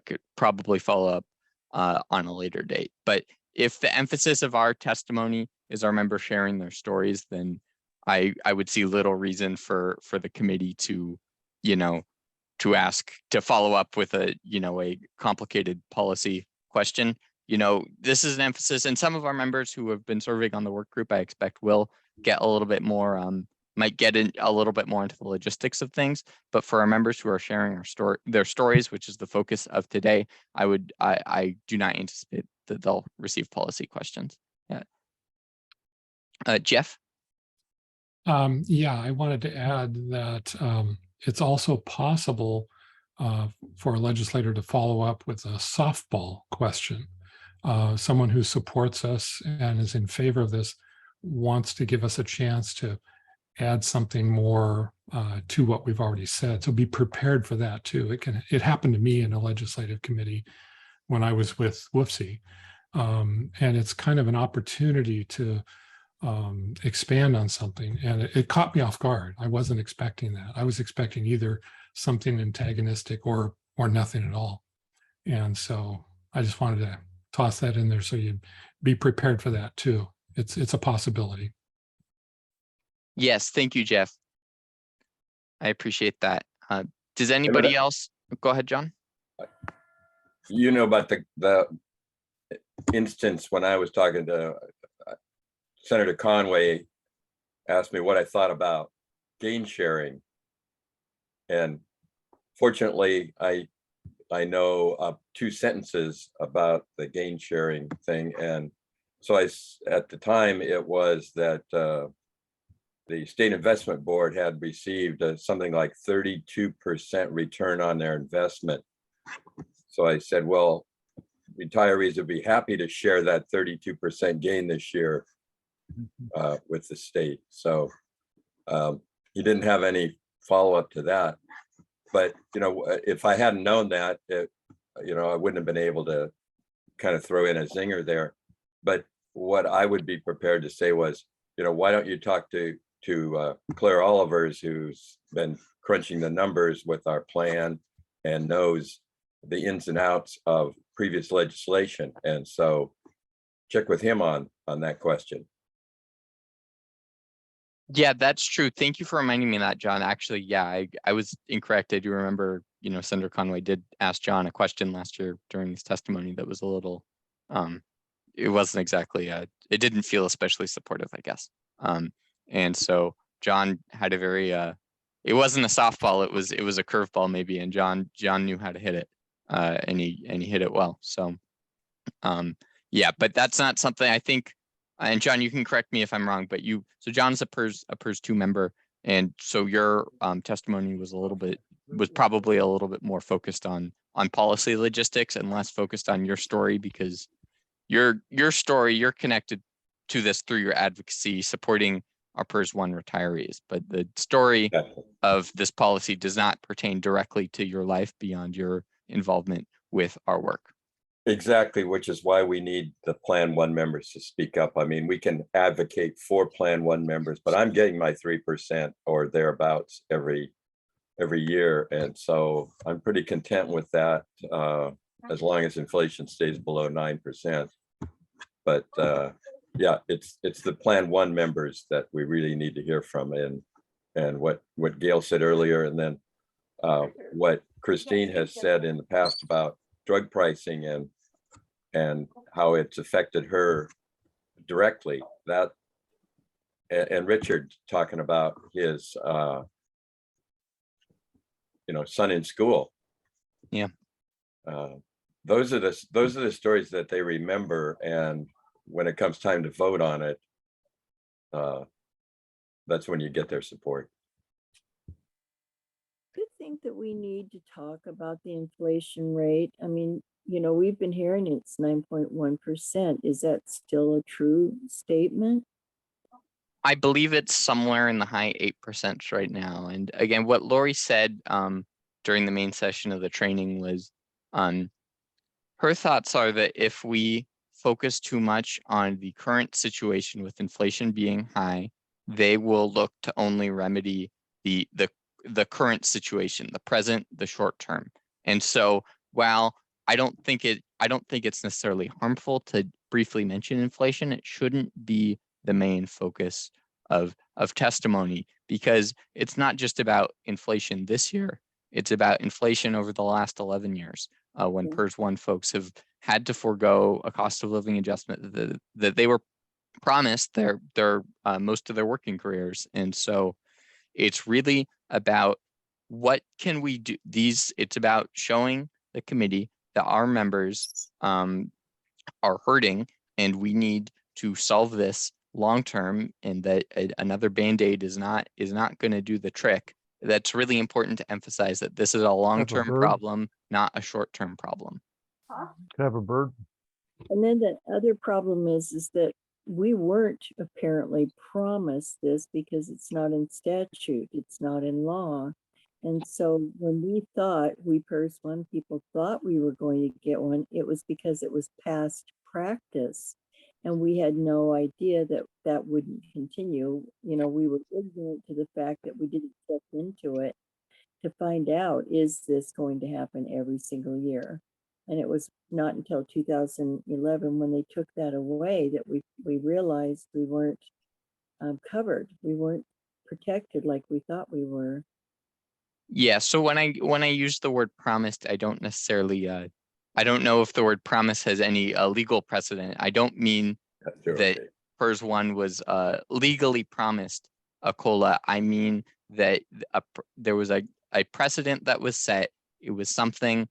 could probably follow up on a later date. But if the emphasis of our testimony is our members sharing their stories, then I would see little reason for the committee to, to follow up with a complicated policy question. This is an emphasis, and some of our members who have been serving on the work group, I expect, will get a little bit more, might get in a little bit more into the logistics of things. But for our members who are sharing their stories, which is the focus of today, I do not anticipate that they'll receive policy questions. Yeah. Jeff? Yeah, I wanted to add that it's also possible for a legislator to follow up with a softball question. Someone who supports us and is in favor of this wants to give us a chance to add something more to what we've already said. So be prepared for that too. It happened to me in a legislative committee when I was with WFC. And it's kind of an opportunity to expand on something. And it caught me off guard. I wasn't expecting that. I was expecting either something antagonistic or nothing at all. And so I just wanted to toss that in there so you be prepared for that too. It's a possibility. Yes, thank you, Jeff. I appreciate that. Does anybody else? Go ahead, John. You know about the instance when I was talking to Senator Conway, asked me what I thought about gain sharing. And fortunately, I know 2 sentences about the gain sharing thing. And so at the time, it was that the State Investment Board had received something like 32% return on their investment. So I said, well, retirees would be happy to share that 32% gain this year with the state. So he didn't have any follow-up to that. But, you know, if I hadn't known that, you know, I wouldn't have been able to kind of throw in a zinger there. But what I would be prepared to say was, you know, why don't you talk to Claire Olivers, who's been crunching the numbers with our plan and knows the ins and outs of previous legislation. And so check with him on that question. Yeah, that's true. Thank you for reminding me of that, John. Actually, yeah, I was incorrect. I do remember, you know, Senator Conway did ask John a question last year during his testimony that was a little, it wasn't exactly, it didn't feel especially supportive, I guess. And so John had a very, it wasn't a softball, it was a curveball maybe, and John knew how to hit it, and he hit it well. So, yeah, but that's not something I think. And John, you can correct me if I'm wrong, but so John's a PERS 2 member, and so your testimony was probably a little bit more focused on policy logistics and less focused on your story, because your story, you're connected to this through your advocacy supporting our PERS 1 retirees, but the story of this policy does not pertain directly to your life beyond your involvement with our work. Exactly, which is why we need the Plan 1 members to speak up. I mean, we can advocate for Plan 1 members, but I'm getting my 3% or thereabouts every year. And so I'm pretty content with that, as long as inflation stays below 9%. But yeah, it's the Plan 1 members that we really need to hear from, and what Gail said earlier, and then what Christine has said in the past about drug pricing and how it's affected her directly. That, and Richard talking about his you know, son in school. Yeah. Those are the stories that they remember, and when it comes time to vote on it, that's when you get their support. I think that we need to talk about the inflation rate. I mean, you know, we've been hearing it's 9.1%. Is that still a true statement? I believe it's somewhere in the high 8% right now. And again, what Lori said during the main session of the training was, her thoughts are that if we focus too much on the current situation with inflation being high, they will look to only remedy the current situation, the present, the short term. And so while I don't think it's necessarily harmful to briefly mention inflation, it shouldn't be the main focus of testimony, because it's not just about inflation this year, it's about inflation over the last 11 years, when PERS 1 folks have had to forego a cost of living adjustment that they were promised their most of their working careers. And so it's really about what can we do. It's about showing the committee that our members are hurting, and we need to solve this long term, and that another band-aid is not going to do the trick. That's really important to emphasize, that this is a long-term problem, not a short-term problem. Can I have a bird? And then the other problem is that we weren't apparently promised this because it's not in statute, it's not in law. And so when we PERS 1 people thought we were going to get one, it was because it was past practice. And we had no idea that that wouldn't continue. You know, we were ignorant to the fact that we didn't step into it to find out, is this going to happen every single year? And it was not until 2011 when they took that away that we realized we weren't covered. We weren't protected like we thought we were. Yeah, so when I use the word promised, I don't necessarily I don't know if the word promise has any legal precedent. I don't mean that PERS 1 was legally promised a COLA. I mean that there was a precedent that was set. It was something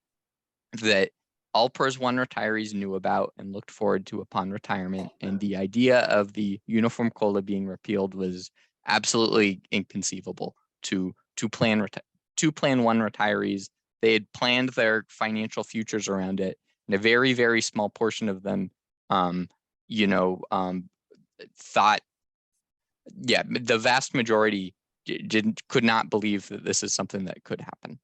that all PERS 1 retirees knew about and looked forward to upon retirement. And the idea of the uniform COLA being repealed was absolutely inconceivable to Plan 1 retirees. They had planned their financial futures around it, and a very, very small portion of them, thought, yeah, the vast majority could not believe that this is something that could happen.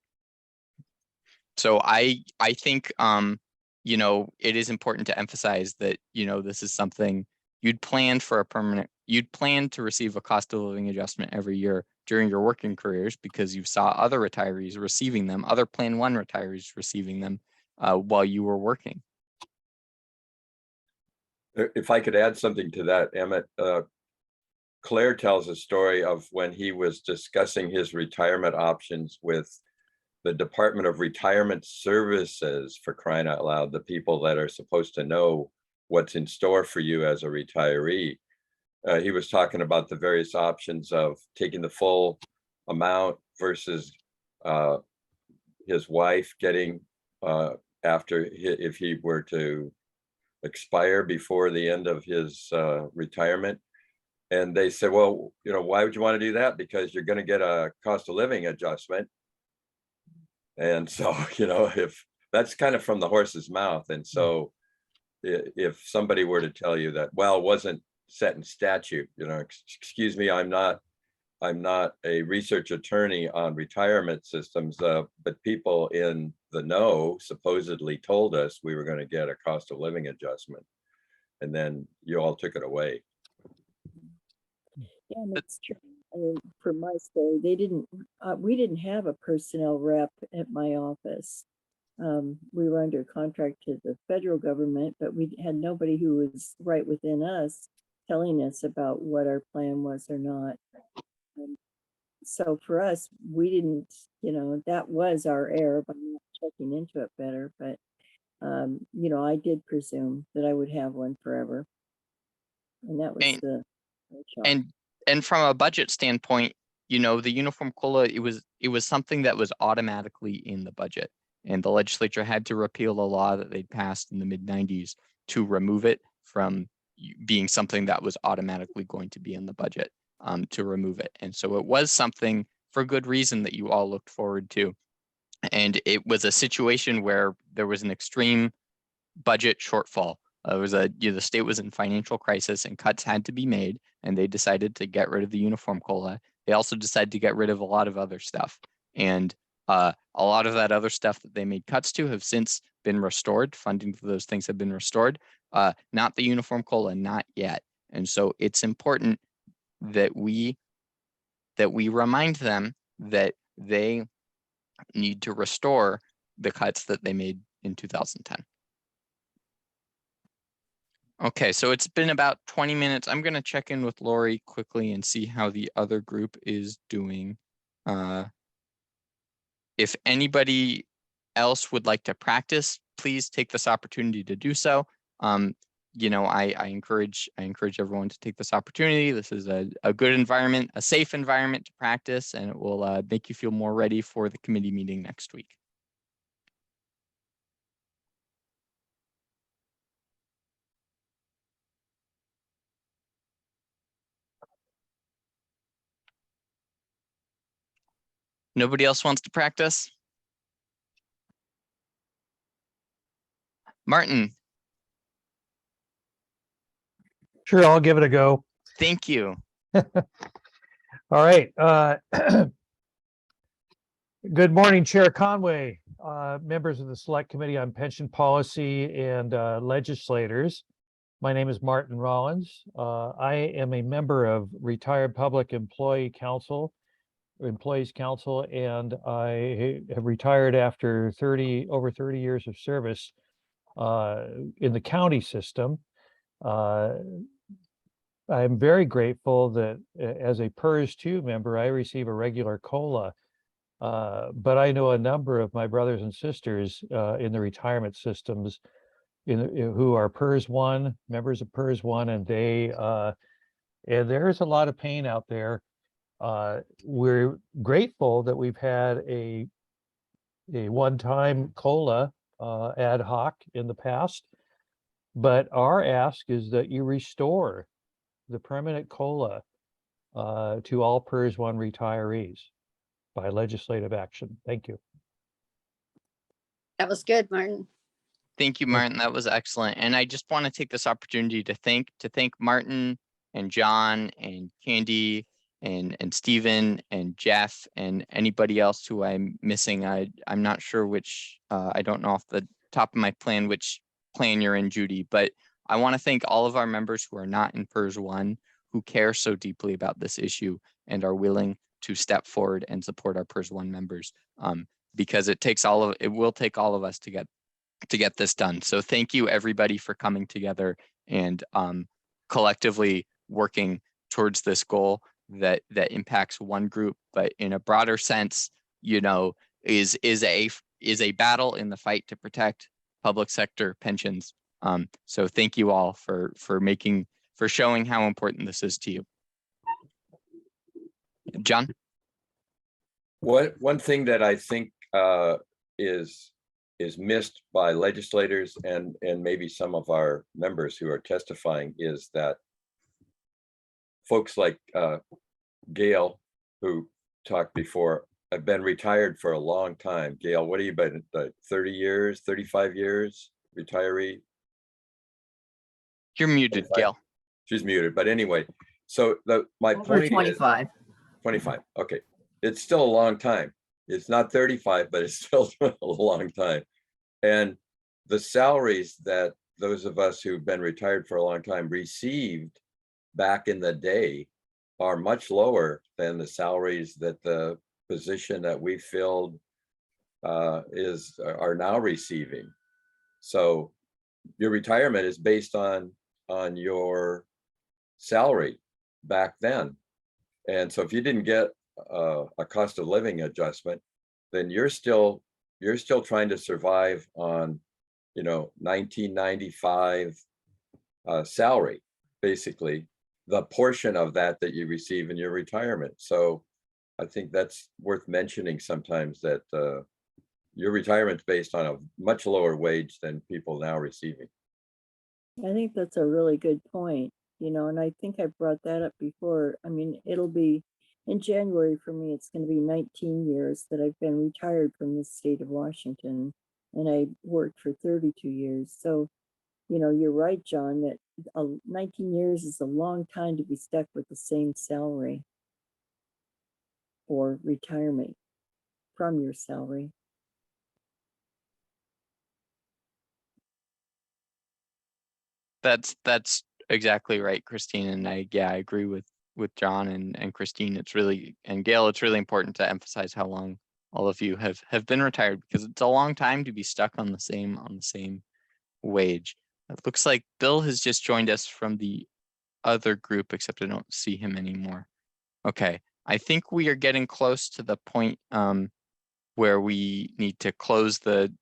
So I think, it is important to emphasize that, this is something you'd plan for you'd plan to receive a cost of living adjustment every year during your working careers because you saw other retirees receiving them, other Plan 1 retirees receiving them while you were working. If I could add something to that, Emmett, Claire tells a story of when he was discussing his retirement options with the Department of Retirement Services, for crying out loud, the people that are supposed to know what's in store for you as a retiree. He was talking about the various options of taking the full amount versus his wife getting if he were to expire before the end of his retirement. And they said, well, why would you want to do that? Because you're going to get a cost of living adjustment. And so, if that's kind of from the horse's mouth. And so if somebody were to tell you that, well, it wasn't set in statute, excuse me, I'm not a research attorney on retirement systems, but people in the know supposedly told us we were going to get a cost of living adjustment. And then you all took it away. Yeah, that's true. I mean, for my story, we didn't have a personnel rep at my office. We were under contract to the federal government, but we had nobody who was right within us telling us about what our plan was or not. So for us, we didn't, that was our error by not checking into it better. But, I did presume that I would have one forever. And that was the shock. And from a budget standpoint, the uniform COLA, it was something that was automatically in the budget. And the legislature had to repeal a law that they'd passed in the mid-90s to remove it from being something that was automatically going to be in the budget, to remove it. And so it was something for good reason that you all looked forward to. And it was a situation where there was an extreme budget shortfall. The state was in financial crisis and cuts had to be made, and they decided to get rid of the uniform COLA. They also decided to get rid of a lot of other stuff. And a lot of that other stuff that they made cuts to have since been restored. Funding for those things have been restored. Not the uniform COLA, not yet. And so it's important that we remind them that they need to restore the cuts that they made in 2010. Okay, so it's been about 20 minutes. I'm going to check in with Lori quickly and see how the other group is doing. If anybody else would like to practice, please take this opportunity to do so. I encourage everyone to take this opportunity. This is a good environment, a safe environment to practice, and it will make you feel more ready for the committee meeting next week. Nobody else wants to practice? Martin. Sure, I'll give it a go. Thank you. All right. Good morning, Chair Conway, members of the Select Committee on Pension Policy and legislators. My name is Martin Rollins. I am a member of Retired Public Employee Council Employees Council, and I have retired after over 30 years of service in the county system. I'm very grateful that as a PERS 2 member, I receive a regular COLA. But I know a number of my brothers and sisters in the retirement systems who are PERS 1, members of PERS 1, and and there's a lot of pain out there. We're grateful that we've had a one-time COLA ad hoc in the past, but our ask is that you restore the permanent COLA to all PERS 1 retirees by legislative action. Thank you. That was good, Martin. Thank you, Martin. That was excellent. And I just want to take this opportunity to thank Martin and John and Candy and Stephen and Jeff and anybody else who I'm missing. I'm not sure which, I don't know off the top of my plan which plan you're in, Judy, but I want to thank all of our members who are not in PERS 1, who care so deeply about this issue and are willing to step forward and support our PERS 1 members, because it will take all of us to get this done. So thank you everybody for coming together and collectively working towards this goal that impacts one group, but in a broader sense, you know, is a battle in the fight to protect public sector pensions. So thank you all for showing how important this is to you. John? One thing that I think is missed by legislators and maybe some of our members who are testifying is that folks like Gail, who talked before, have been retired for a long time. Gail, what have you been, 30 years, 35 years retiree? You're muted, 25. Gail. She's muted, but anyway, so my Over point 25. is 25. Okay, it's still a long time. It's not 35, but it's still a long time. And the salaries that those of us who've been retired for a long time received back in the day are much lower than the salaries that the position that we filled are now receiving. So your retirement is based on your salary back then. And so if you didn't get a cost of living adjustment, then you're still trying to survive on, you know, 1995 salary, basically the portion of that you receive in your retirement. So I think that's worth mentioning sometimes, that your retirement's based on a much lower wage than people now receiving. I think that's a really good point, you know, and I think I brought that up before. I mean, it'll be in January for me, it's going to be 19 years that I've been retired from the state of Washington, and I worked for 32 years. So, you know, you're right, John, that 19 years is a long time to be stuck with the same salary or retirement from your salary. That's exactly right, Christine. And I agree with John and Christine. It's really, and Gail, it's really important to emphasize how long all of you have been retired, because it's a long time to be stuck on the same wage. It looks like Bill has just joined us from the other group, except I don't see him anymore. Okay, I think we are getting close to the point where we need to close the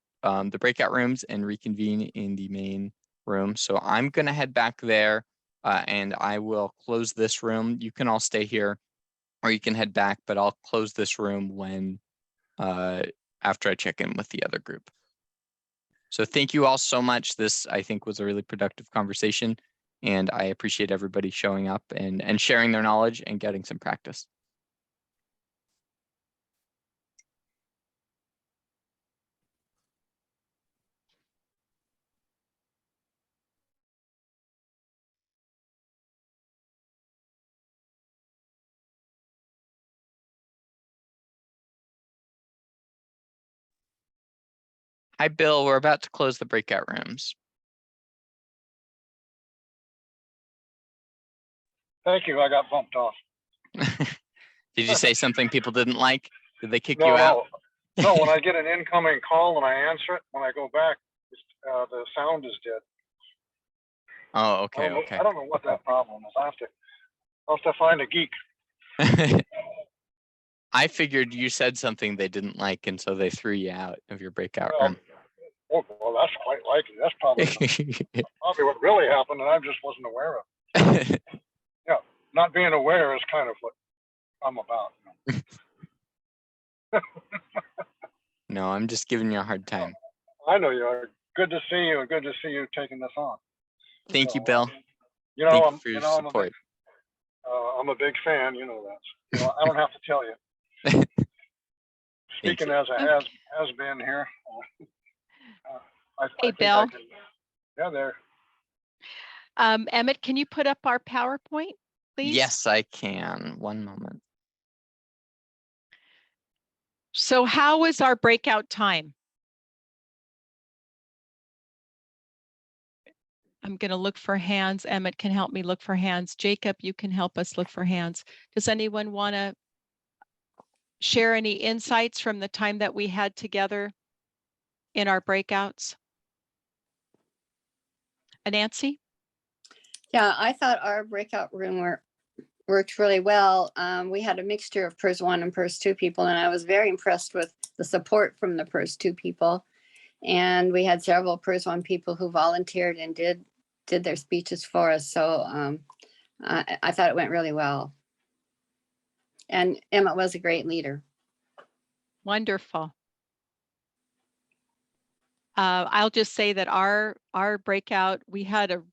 breakout rooms and reconvene in the main room. So I'm gonna head back there and I will close this room. You can all stay here or you can head back, but I'll close this room when after I check in with the other group. So thank you all so much. This, I think, was a really productive conversation, and I appreciate everybody showing up and sharing their knowledge and getting some practice. Hi, Bill. We're about to close the breakout rooms. Thank you. I got bumped off. Did you say something people didn't like? Did they kick No, you out? no. When I get an incoming call and I answer it, when I go back, the sound is dead. Oh, okay, okay. I don't know what that problem is. I'll have to find a geek. I figured you said something they didn't like, and so they threw you out of your breakout Well, room. oh, well, that's quite likely. That's probably what really happened, and I just wasn't aware of it. Yeah, not being aware is kind of what I'm about. No, I'm just giving you a hard time. I know you are. Good to see you, and good to see you taking this on. Thank you, Bill. You know, Thank you for your support. I'm a big fan. You know that. You know, I don't have to tell you. Speaking as a has been here. Hey, Bill. Yeah, there. Emmett, can you put up our PowerPoint, please? Yes, I can. One moment. So how was our breakout time? I'm going to look for hands. Emmett can help me look for hands. Jacob, you can help us look for hands. Does anyone want to share any insights from the time that we had together in our breakouts? Nancy? Yeah, I thought our breakout room worked really well. We had a mixture of PERS 1 and PERS 2 people, and I was very impressed with the support from the PERS 2 people. And we had several PERS 1 people who volunteered and did their speeches for us. So I thought it went really well. And Emmett was a great leader. Wonderful. I'll just say that our breakout, we had a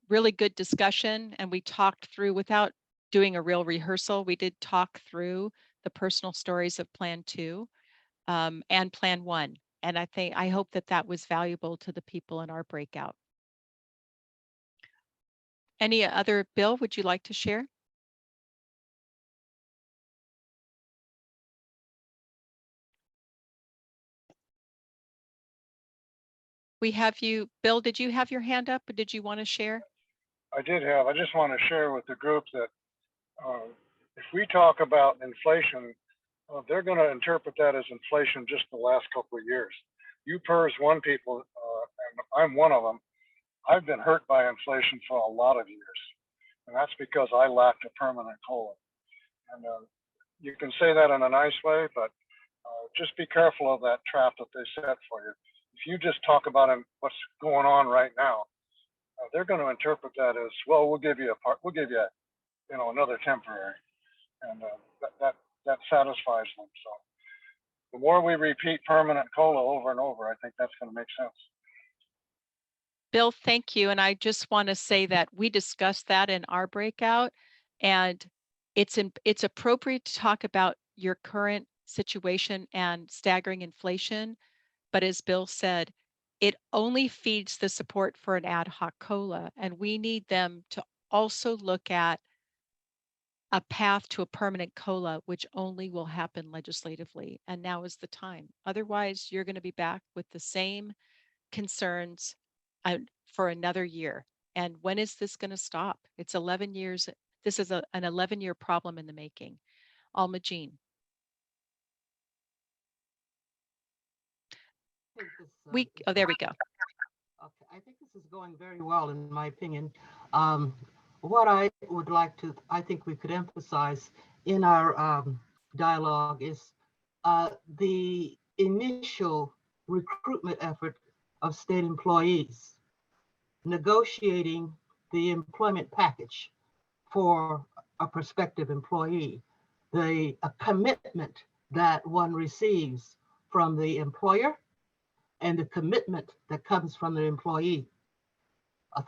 really good discussion, and we talked through, without doing a real rehearsal, we did talk through the personal stories of Plan 2 and Plan 1. And I hope that was valuable to the people in our breakout. Any other, Bill, would you like to share? We have you, Bill, did you have your hand up, or did you want to share? I did have. I just want to share with the group that if we talk about inflation, they're going to interpret that as inflation just the last couple of years. You PERS 1 people, and I'm one of them, I've been hurt by inflation for a lot of years. And that's because I lacked a permanent COLA. And you can say that in a nice way, but just be careful of that trap that they set for you. If you just talk about what's going on right now, they're going to interpret that as, well, we'll give you another temporary, and that satisfies them. So the more we repeat permanent COLA over and over, I think that's going to make sense. Bill, thank you. And I just want to say that we discussed that in our breakout, and it's appropriate to talk about your current situation and staggering inflation. But as Bill said, it only feeds the support for an ad hoc COLA, and we need them to also look at a path to a permanent COLA, which only will happen legislatively. And now is the time. Otherwise, you're going to be back with the same concerns for another year. And when is this going to stop? It's 11 years. This is an 11-year problem in the making. Alma Jean. Oh, there we go. Okay, I think this is going very well, in my opinion. What I would like to, I think we could emphasize in our dialogue is the initial recruitment effort of state employees, negotiating the employment package for a prospective employee, the commitment that one receives from the employer, and the commitment that comes from the employee.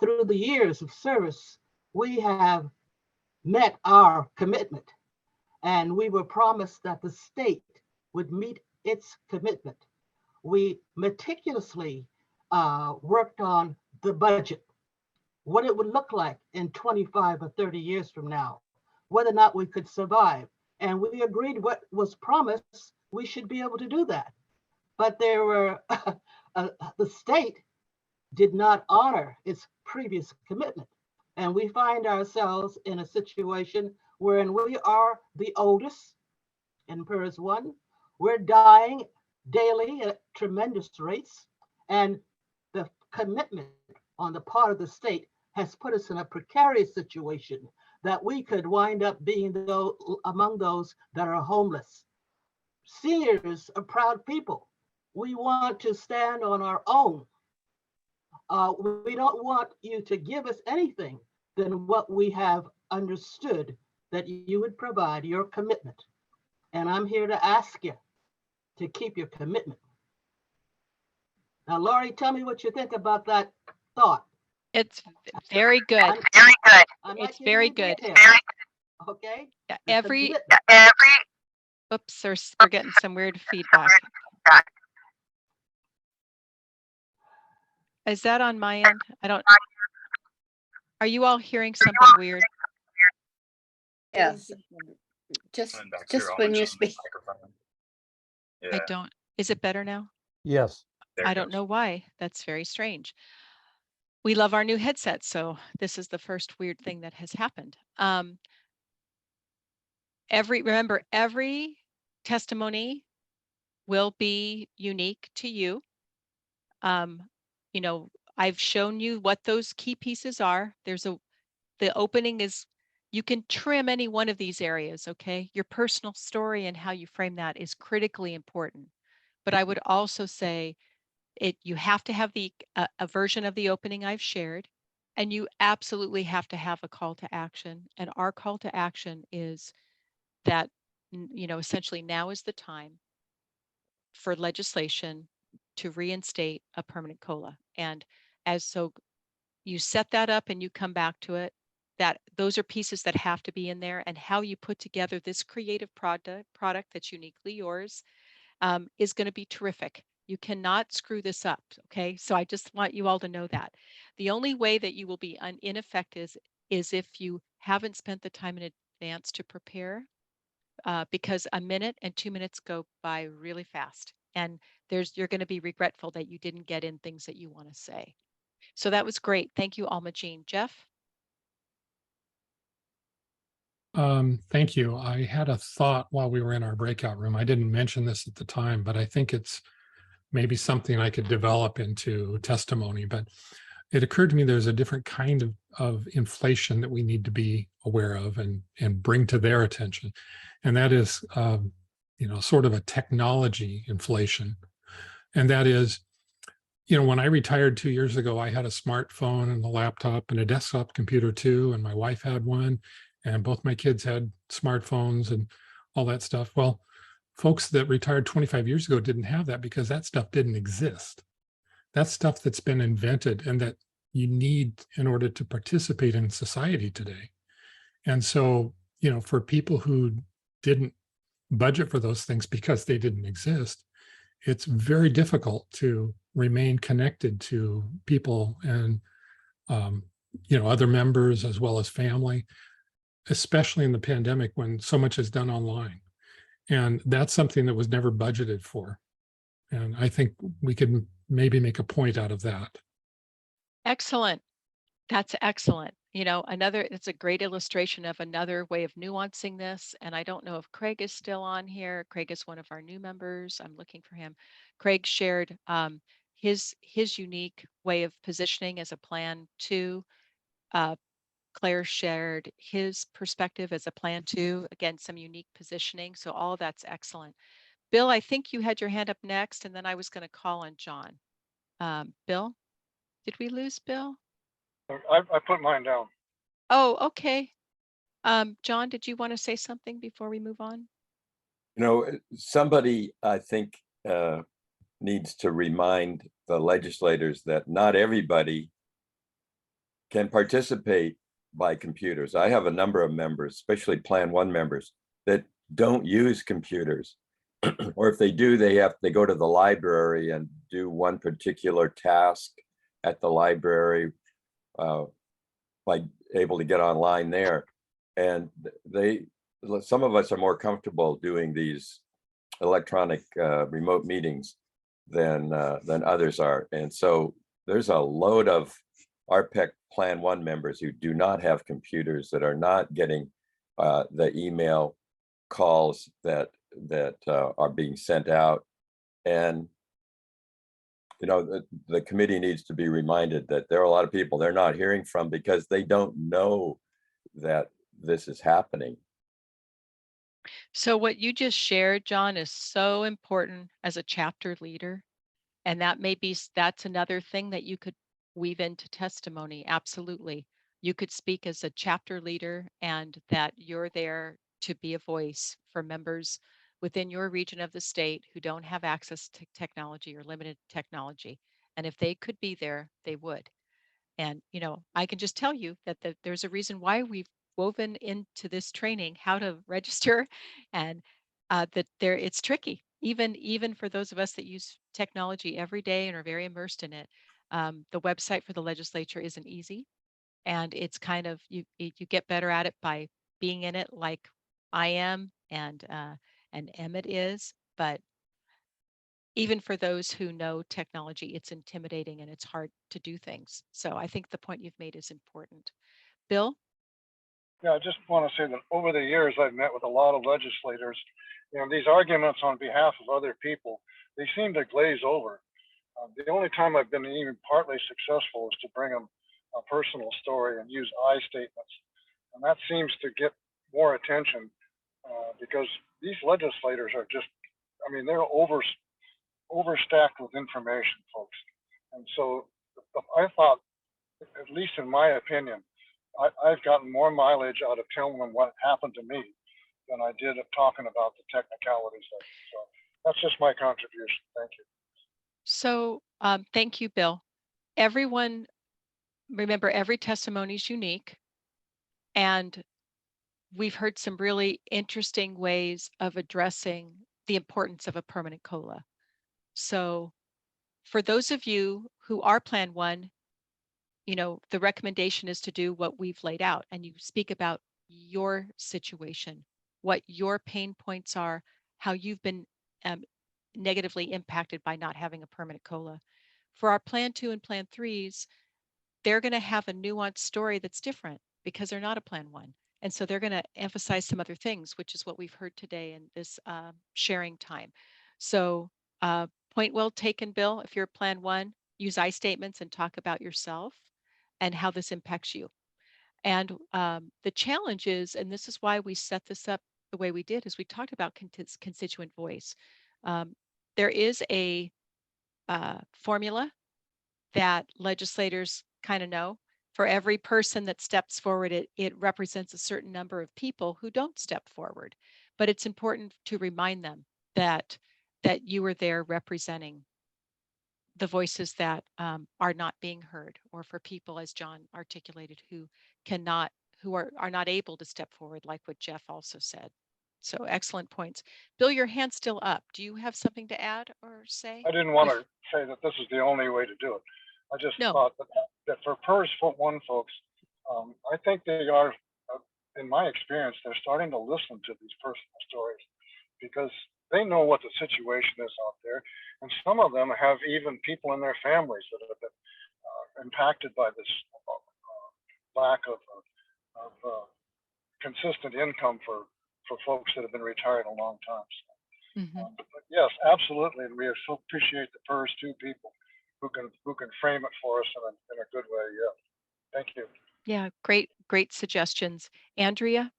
Through the years of service, we have met our commitment, and we were promised that the state would meet its commitment. We meticulously worked on the budget, what it would look like in 25 or 30 years from now, whether or not we could survive. And we agreed what was promised, we should be able to do that. But there were, the state did not honor its previous commitment. And we find ourselves in a situation wherein we are the oldest, In PERS 1, we're dying daily at tremendous rates, and the commitment on the part of the state has put us in a precarious situation that we could wind up being among those that are homeless. Seniors are proud people. We want to stand on our own. We don't want you to give us anything than what we have understood that you would provide, your commitment. And I'm here to ask you to keep your commitment. Now, Laurie, tell me what you think about that thought. It's very good. It's very good. Okay. Yeah, oops, we're getting some weird feedback. Is that on my end? Are you all hearing something weird? Yes. Just when you speak. I don't. Is it better now? Yes. I don't know why. That's very strange. We love our new headsets, so this is the first weird thing that has happened. Remember, every testimony will be unique to you. You know, I've shown you what those key pieces are. The opening is, you can trim any one of these areas, okay? Your personal story and how you frame that is critically important. But I would also say you have to have a version of the opening I've shared, and you absolutely have to have a call to action. And our call to action is that, you know, essentially now is the time for legislation to reinstate a permanent COLA. And so you set that up and you come back to it, that those are pieces that have to be in there, and how you put together this creative product that's uniquely yours is going to be terrific. You cannot screw this up. Okay. So I just want you all to know that the only way that you will be ineffective is if you haven't spent the time in advance to prepare, because a minute and 2 minutes go by really fast, and you're going to be regretful that you didn't get in things that you want to say. So that was great. Thank you, Alma Jean. Jeff? Thank you. I had a thought while we were in our breakout room. I didn't mention this at the time, but I think it's maybe something I could develop into testimony. But it occurred to me there's a different kind of inflation that we need to be aware of and bring to their attention. And that is, you know, sort of a technology inflation. And that is, you know, when I retired 2 years ago, I had a smartphone and a laptop and a desktop computer too, and my wife had one, and both my kids had smartphones and all that stuff. Well, folks that retired 25 years ago didn't have that because that stuff didn't exist. That's stuff that's been invented and that you need in order to participate in society today. And so, you know, for people who didn't budget for those things because they didn't exist, it's very difficult to remain connected to people and, you know, other members as well as family, especially in the pandemic when so much is done online. And that's something that was never budgeted for. And I think we could maybe make a point out of that. Excellent. That's excellent. You know, it's a great illustration of another way of nuancing this. And I don't know if Craig is still on here. Craig is one of our new members. I'm looking for him. Craig shared his unique way of positioning as a plan 2. Claire shared his perspective as a plan 2. Again, some unique positioning. So all that's excellent. Bill, I think you had your hand up next, and then I was going to call on John. Bill, did we lose Bill? I put mine down. Oh, okay. John, did you want to say something before we move on? You know, somebody, I think, needs to remind the legislators that not everybody can participate by computers. I have a number of members, especially Plan 1 members, that don't use computers. Or if they do, they go to the library and do one particular task at the library, by able to get online there. And some of us are more comfortable doing these electronic remote meetings than others are. And so there's a load of RPEC Plan 1 members who do not have computers, that are not getting the email calls that that are being sent out. And, you know, the committee needs to be reminded that there are a lot of people they're not hearing from because they don't know that this is happening. So what you just shared, John, is so important as a chapter leader. And that may be, that's another thing that you could weave into testimony. Absolutely. You could speak as a chapter leader and that you're there to be a voice for members within your region of the state who don't have access to technology or limited technology. And if they could be there, they would. And, you know, I can just tell you that there's a reason why we've woven into this training how to register and that it's tricky, even for those of us that use technology every day and are very immersed in it. The website for the legislature isn't easy, and it's kind of you get better at it by being in it, like I am and Emmett is. But even for those who know technology, it's intimidating and it's hard to do things. So I think the point you've made is important. Bill? Yeah, I just want to say that over the years, I've met with a lot of legislators, and these arguments on behalf of other people, they seem to glaze over. The only time I've been even partly successful is to bring them a personal story and use I statements. And that seems to get more attention because these legislators are just, I mean, they're overstacked with information, folks. And so I thought, at least in my opinion, I've gotten more mileage out of telling them what happened to me than I did of talking about the technicalities of it. So that's just my contribution. Thank you. So thank you, Bill. Everyone, remember, every testimony is unique. And we've heard some really interesting ways of addressing the importance of a permanent COLA. So for those of you who are Plan 1, you know, the recommendation is to do what we've laid out, and you speak about your situation, what your pain points are, how you've been negatively impacted by not having a permanent COLA. For our Plan 2 and Plan 3s, they're going to have a nuanced story that's different because they're not a Plan 1. And so they're going to emphasize some other things, which is what we've heard today in this sharing time. So point well taken, Bill. If you're Plan 1, use I statements and talk about yourself and how this impacts you. And the challenge is, and this is why we set this up the way we did, is we talked about constituent voice. There is a formula that legislators kind of know. For every person that steps forward, it represents a certain number of people who don't step forward. But it's important to remind them that you are there representing the voices that are not being heard, or for people, as John articulated, who are not able to step forward, like what Jeff also said. So excellent points. Bill, your hand's still up. Do you have something to add or say? I didn't want to say that this is the only way to do it. I just thought that for PERS 1 folks, I think they are, in my experience, they're starting to listen to these personal stories because they know what the situation is out there. And some of them have even people in their families that have been impacted by this lack of consistent income for folks that have been retired a long time. So, but yes, absolutely. And we so appreciate the PERS 2 people who can frame it for us in a good way. Yeah. Thank you. Yeah, great suggestions. Andrea?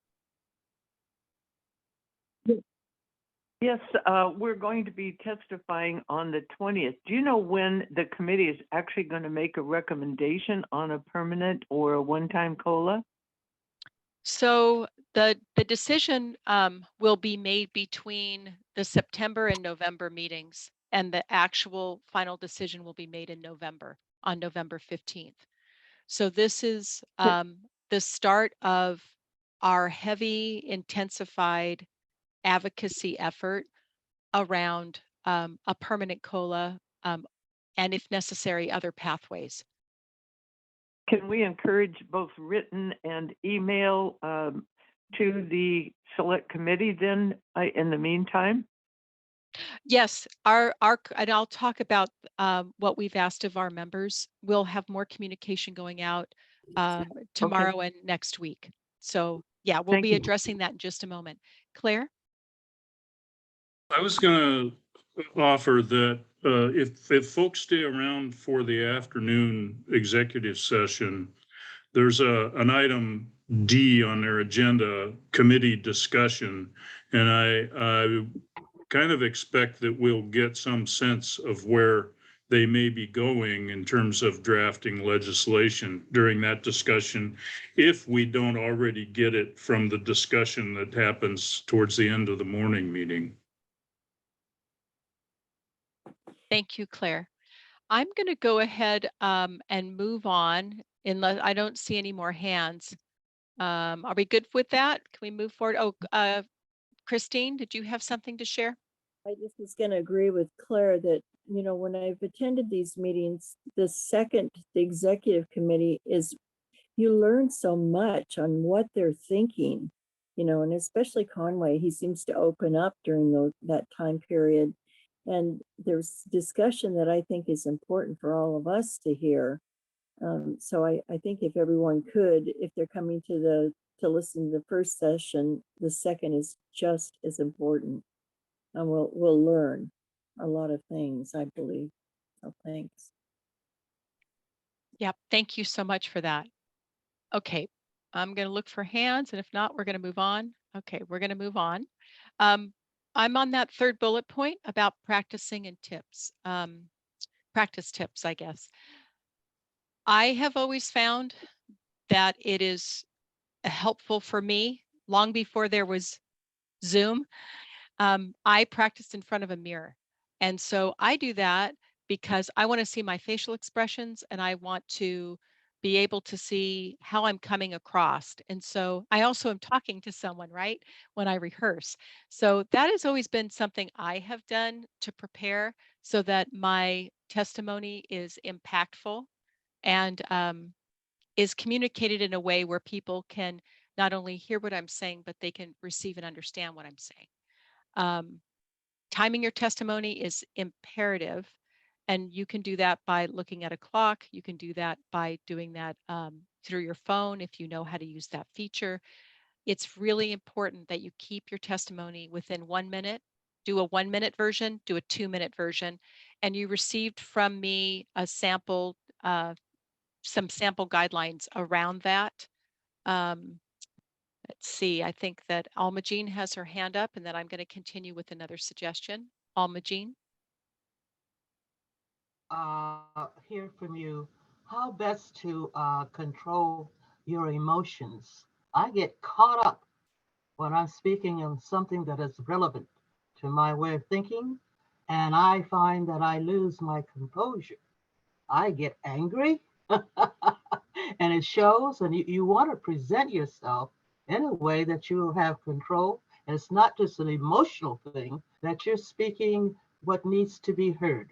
Yes, we're going to be testifying on the 20th. Do you know when the committee is actually going to make a recommendation on a permanent or a one-time COLA? So the decision will be made between the September and November meetings, and the actual final decision will be made in November, on November 15th. So this is the start of our heavy, intensified advocacy effort around a permanent COLA, and if necessary, other pathways. Can we encourage both written and email to the select committee then in the meantime? Yes, and I'll talk about what we've asked of our members. We'll have more communication going out tomorrow and next week. So yeah, we'll be addressing that in just a moment. Claire? I was going to offer that if folks stay around for the afternoon executive session, there's an item D on their agenda, committee discussion. And I kind of expect that we'll get some sense of where they may be going in terms of drafting legislation during that discussion, if we don't already get it from the discussion that happens towards the end of the morning meeting. Thank you, Claire. I'm going to go ahead and move on unless I don't see any more hands. Are we good with that? Can we move forward? Oh, Christine, did you have something to share? I just was going to agree with Claire that, you know, when I've attended these meetings, the executive committee is, you learn so much on what they're thinking, you know, and especially Conway, he seems to open up during that time period. And there's discussion that I think is important for all of us to hear. So I think if everyone could, if they're coming to listen to the first session, the second is just as important. And we'll learn a lot of things, I believe. So thanks. Yep, thank you so much for that. Okay, I'm going to look for hands, and if not, we're going to move on. Okay, we're going to move on. I'm on that third bullet point about practicing and tips, practice tips, I guess. I have always found that it is helpful for me long before there was Zoom. I practiced in front of a mirror. And so I do that because I want to see my facial expressions and I want to be able to see how I'm coming across. And so I also am talking to someone, right, when I rehearse. So that has always been something I have done to prepare so that my testimony is impactful and is communicated in a way where people can not only hear what I'm saying, but they can receive and understand what I'm saying. Timing your testimony is imperative, and you can do that by looking at a clock. You can do that by doing that through your phone if you know how to use that feature. It's really important that you keep your testimony within 1 minute. Do a 1-minute version, do a 2-minute version, and you received from me a sample, some sample guidelines around that. Let's see, I think that Alma Jean has her hand up, and then I'm going to continue with another suggestion. Alma Jean. Hear from you how best to control your emotions. I get caught up when I'm speaking on something that is relevant to my way of thinking, and I find that I lose my composure. I get angry, and it shows, and you want to present yourself in a way that you will have control. And it's not just an emotional thing, that you're speaking what needs to be heard.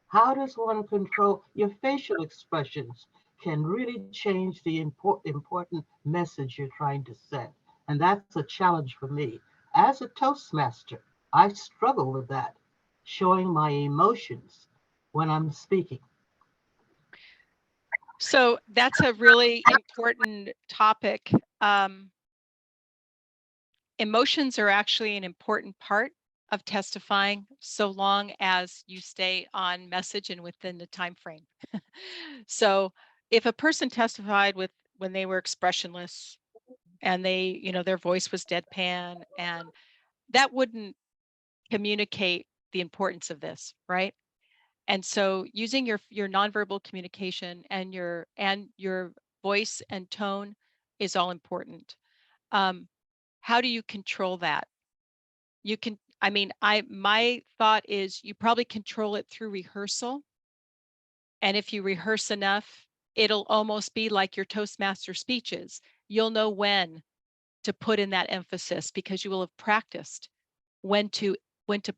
How does one control your facial expressions? Can really change the important message you're trying to send. And that's a challenge for me. As a Toastmaster, I struggle with that, showing my emotions when I'm speaking. So that's a really important topic. Emotions are actually an important part of testifying, so long as you stay on message and within the time frame. So if a person testified when they were expressionless and they, you know, their voice was deadpan, and that wouldn't communicate the importance of this, right? And so using your nonverbal communication and your voice and tone is all important. How do you control that? You can, I mean, my thought is you probably control it through rehearsal. And if you rehearse enough, it'll almost be like your Toastmaster speeches. You'll know when to put in that emphasis because you will have practiced when to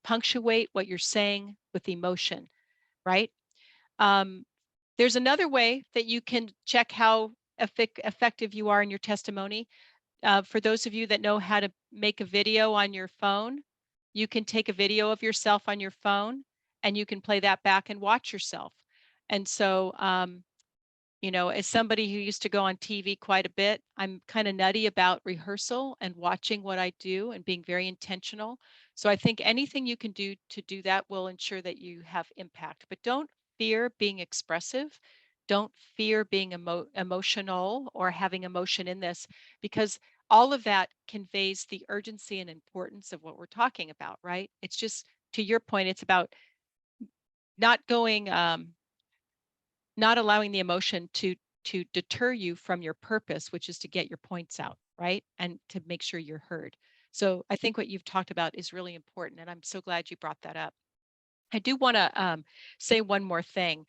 punctuate what you're saying with emotion, right? There's another way that you can check how effective you are in your testimony. For those of you that know how to make a video on your phone, you can take a video of yourself on your phone and you can play that back and watch yourself. And so You know, as somebody who used to go on TV quite a bit, I'm kind of nutty about rehearsal and watching what I do and being very intentional. So I think anything you can do to do that will ensure that you have impact. But don't fear being expressive. Don't fear being emotional or having emotion in this, because all of that conveys the urgency and importance of what we're talking about, right? It's just, to your point, it's about not going, not allowing the emotion to deter you from your purpose, which is to get your points out, right? And to make sure you're heard. So I think what you've talked about is really important, and I'm so glad you brought that up. I do want to say one more thing.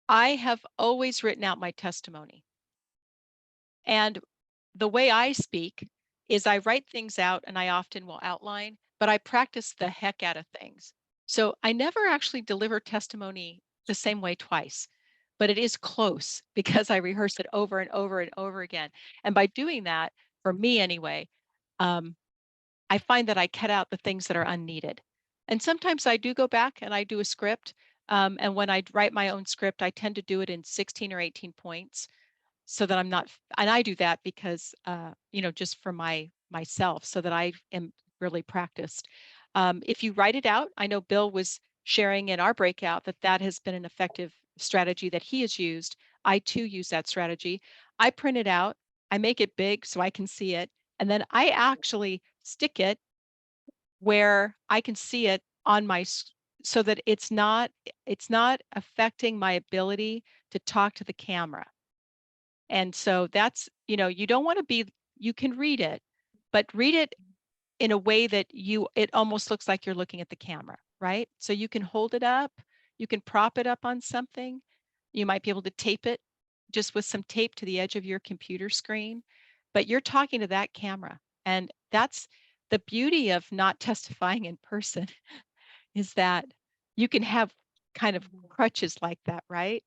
I have always written out my testimony. And the way I speak is I write things out, and I often will outline, but I practice the heck out of things. So I never actually deliver testimony the same way twice, but it is close because I rehearse it over and over and over again. And by doing that, for me anyway, I find that I cut out the things that are unneeded. And sometimes I do go back and I do a script. And when I write my own script, I tend to do it in 16 or 18 points, so that I'm not, and I do that because, you know, just for myself, so that I am really practiced. If you write it out, I know Bill was sharing in our breakout that has been an effective strategy that he has used. I too use that strategy. I print it out, I make it big so I can see it, and then I actually stick it where I can see it on my, so that it's not affecting my ability to talk to the camera. And so that's, you know, you don't want to be, you can read it, but read it in a way that it almost looks like you're looking at the camera, right? So you can hold it up, you can prop it up on something. You might be able to tape it just with some tape to the edge of your computer screen, but you're talking to that camera. And that's the beauty of not testifying in person, is that you can have kind of crutches like that, right?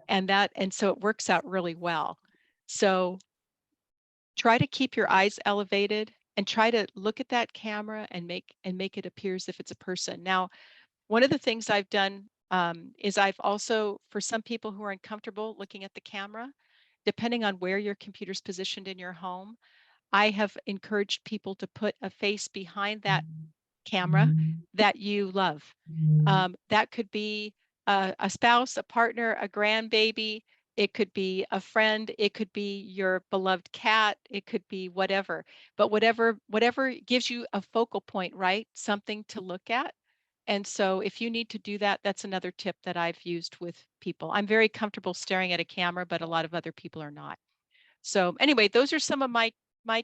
And so it works out really well. So try to keep your eyes elevated and try to look at that camera and make it appear as if it's a person. Now, one of the things I've done is I've also, for some people who are uncomfortable looking at the camera, depending on where your computer's positioned in your home, I have encouraged people to put a face behind that camera that you love. That could be a spouse, a partner, a grandbaby. It could be a friend. It could be your beloved cat. It could be whatever. But whatever gives you a focal point, right? Something to look at. And so if you need to do that, that's another tip that I've used with people. I'm very comfortable staring at a camera, but a lot of other people are not. So anyway, those are some of my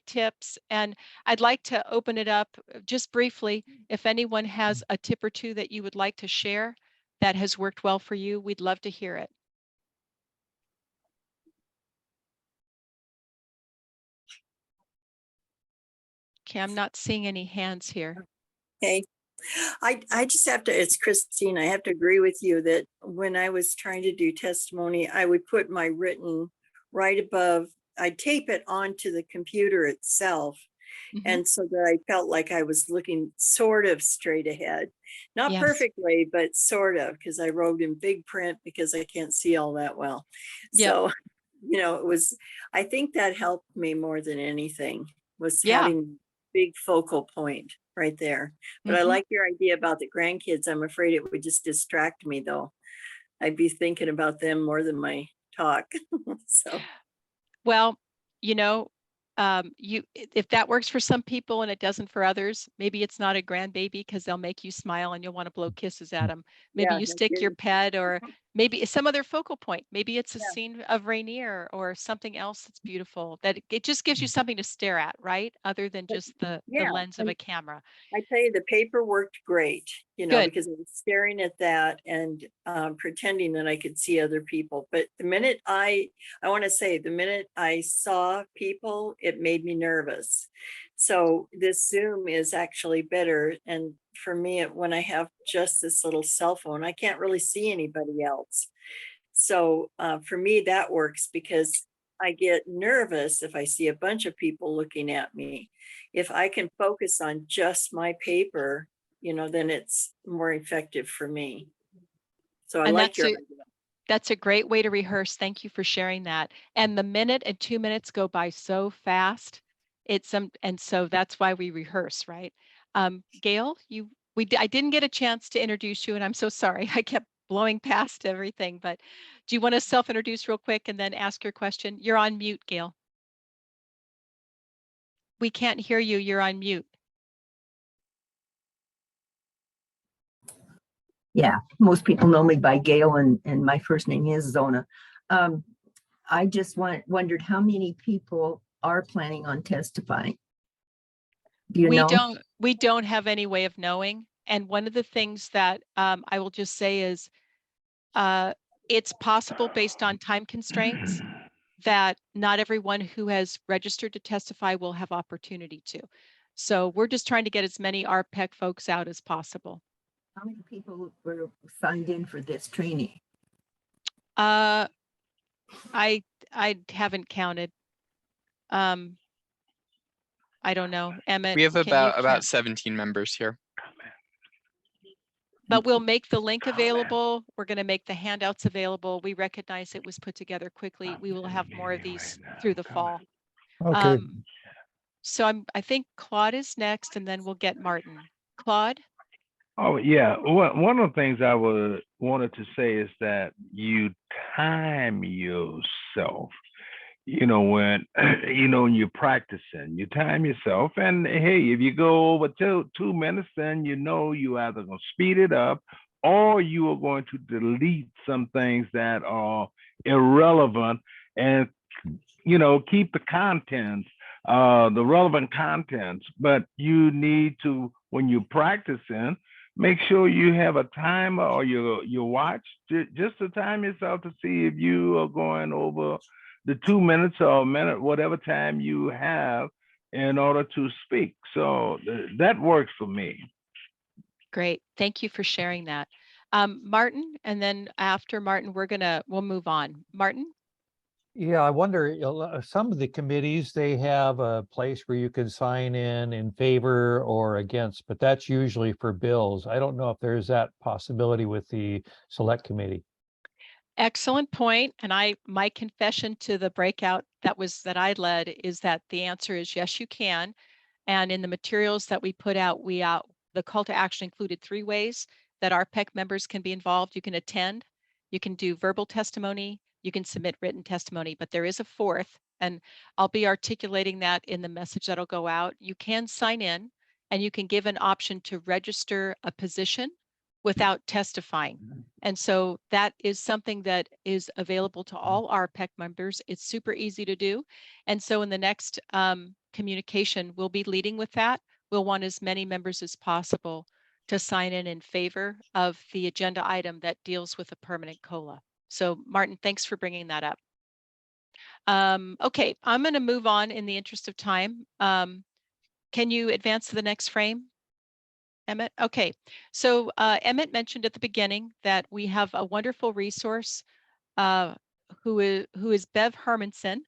tips, and I'd like to open it up just briefly. If anyone has a tip or two that you would like to share that has worked well for you, we'd love to hear it. Okay, I'm not seeing any hands here. Okay. I just have to, it's Christine, I have to agree with you that when I was trying to do testimony, I would put my written right above, I'd tape it onto the computer itself. And so that I felt like I was looking sort of straight ahead, not perfectly, but sort of, because I wrote in big print because I can't see all that well. So, you know, I think that helped me more than anything, was having big focal point right there. But I like your idea about the grandkids. I'm afraid it would just distract me though. I'd be thinking about them more than my talk. So, well, you know, if that works for some people and it doesn't for others, maybe it's not a grandbaby because they'll make you smile and you'll want to blow kisses at them. Maybe you stick your pet, or maybe it's some other focal point. Maybe it's a scene of Rainier or something else that's beautiful, that it just gives you something to stare at, right? Other than just the lens of a camera. I tell you, the paper worked great, you know, because I was staring at that and pretending that I could see other people. But the minute I want to say, the minute I saw people, it made me nervous. So this Zoom is actually better. And for me, when I have just this little cell phone, I can't really see anybody else. So for me, that works because I get nervous if I see a bunch of people looking at me. If I can focus on just my paper, you know, then it's more effective for me. So I like your idea. That's a great way to rehearse. Thank you for sharing that. And the minute and 2 minutes go by so fast. And so that's why we rehearse, right? Gail, I didn't get a chance to introduce you, and I'm so sorry. I kept blowing past everything, but do you want to self-introduce real quick and then ask your question? You're on mute, Gail. We can't hear you. You're on mute. Yeah, most people know me by Gail, and my first name is Zona. I just wondered how many people are planning on testifying. Do you know? We don't have any way of knowing. And one of the things that I will just say is it's possible based on time constraints that not everyone who has registered to testify will have opportunity to. So we're just trying to get as many RPEC folks out as possible. How many people were signed in for this training? I haven't counted. I don't know. Emmett, We have can you about count? 17 members here. But we'll make the link available. We're going to make the handouts available. We recognize it was put together quickly. We will have more of these through the fall. Okay. So I think Claude is next, and then we'll get Martin. Claude? Oh yeah, one of the things I wanted to say is that you time yourself. When when you're practicing, you time yourself, and hey, if you go over 2 minutes, then you either gonna speed it up or you are going to delete some things that are irrelevant, and keep the contents, the relevant contents. But you need to, when you're practicing, make sure you have a timer or your watch just to time yourself to see if you are going over the 2 minutes or a minute, whatever time you have in order to speak. So that works for me. Great. Thank you for sharing that. Martin, and then after Martin, we'll move on. Martin? Yeah, I wonder, some of the committees, they have a place where you can sign in favor or against, but that's usually for bills. I don't know if there's that possibility with the select committee. Excellent point. And my confession to the breakout that I led is that the answer is yes, you can. And in the materials that we put out, the call to action included 3 ways that our PEC members can be involved. You can attend, you can do verbal testimony, you can submit written testimony, but there is a 4th, and I'll be articulating that in the message that'll go out. You can sign in, and you can give an option to register a position without testifying. And so that is something that is available to all our PEC members. It's super easy to do. And so in the next communication, we'll be leading with that. We'll want as many members as possible to sign in favor of the agenda item that deals with a permanent COLA. So Martin, thanks for bringing that up. Okay, I'm going to move on in the interest of time. Can you advance to the next frame, Emmett? Okay, so Emmett mentioned at the beginning that we have a wonderful resource who is Bev Hermanson.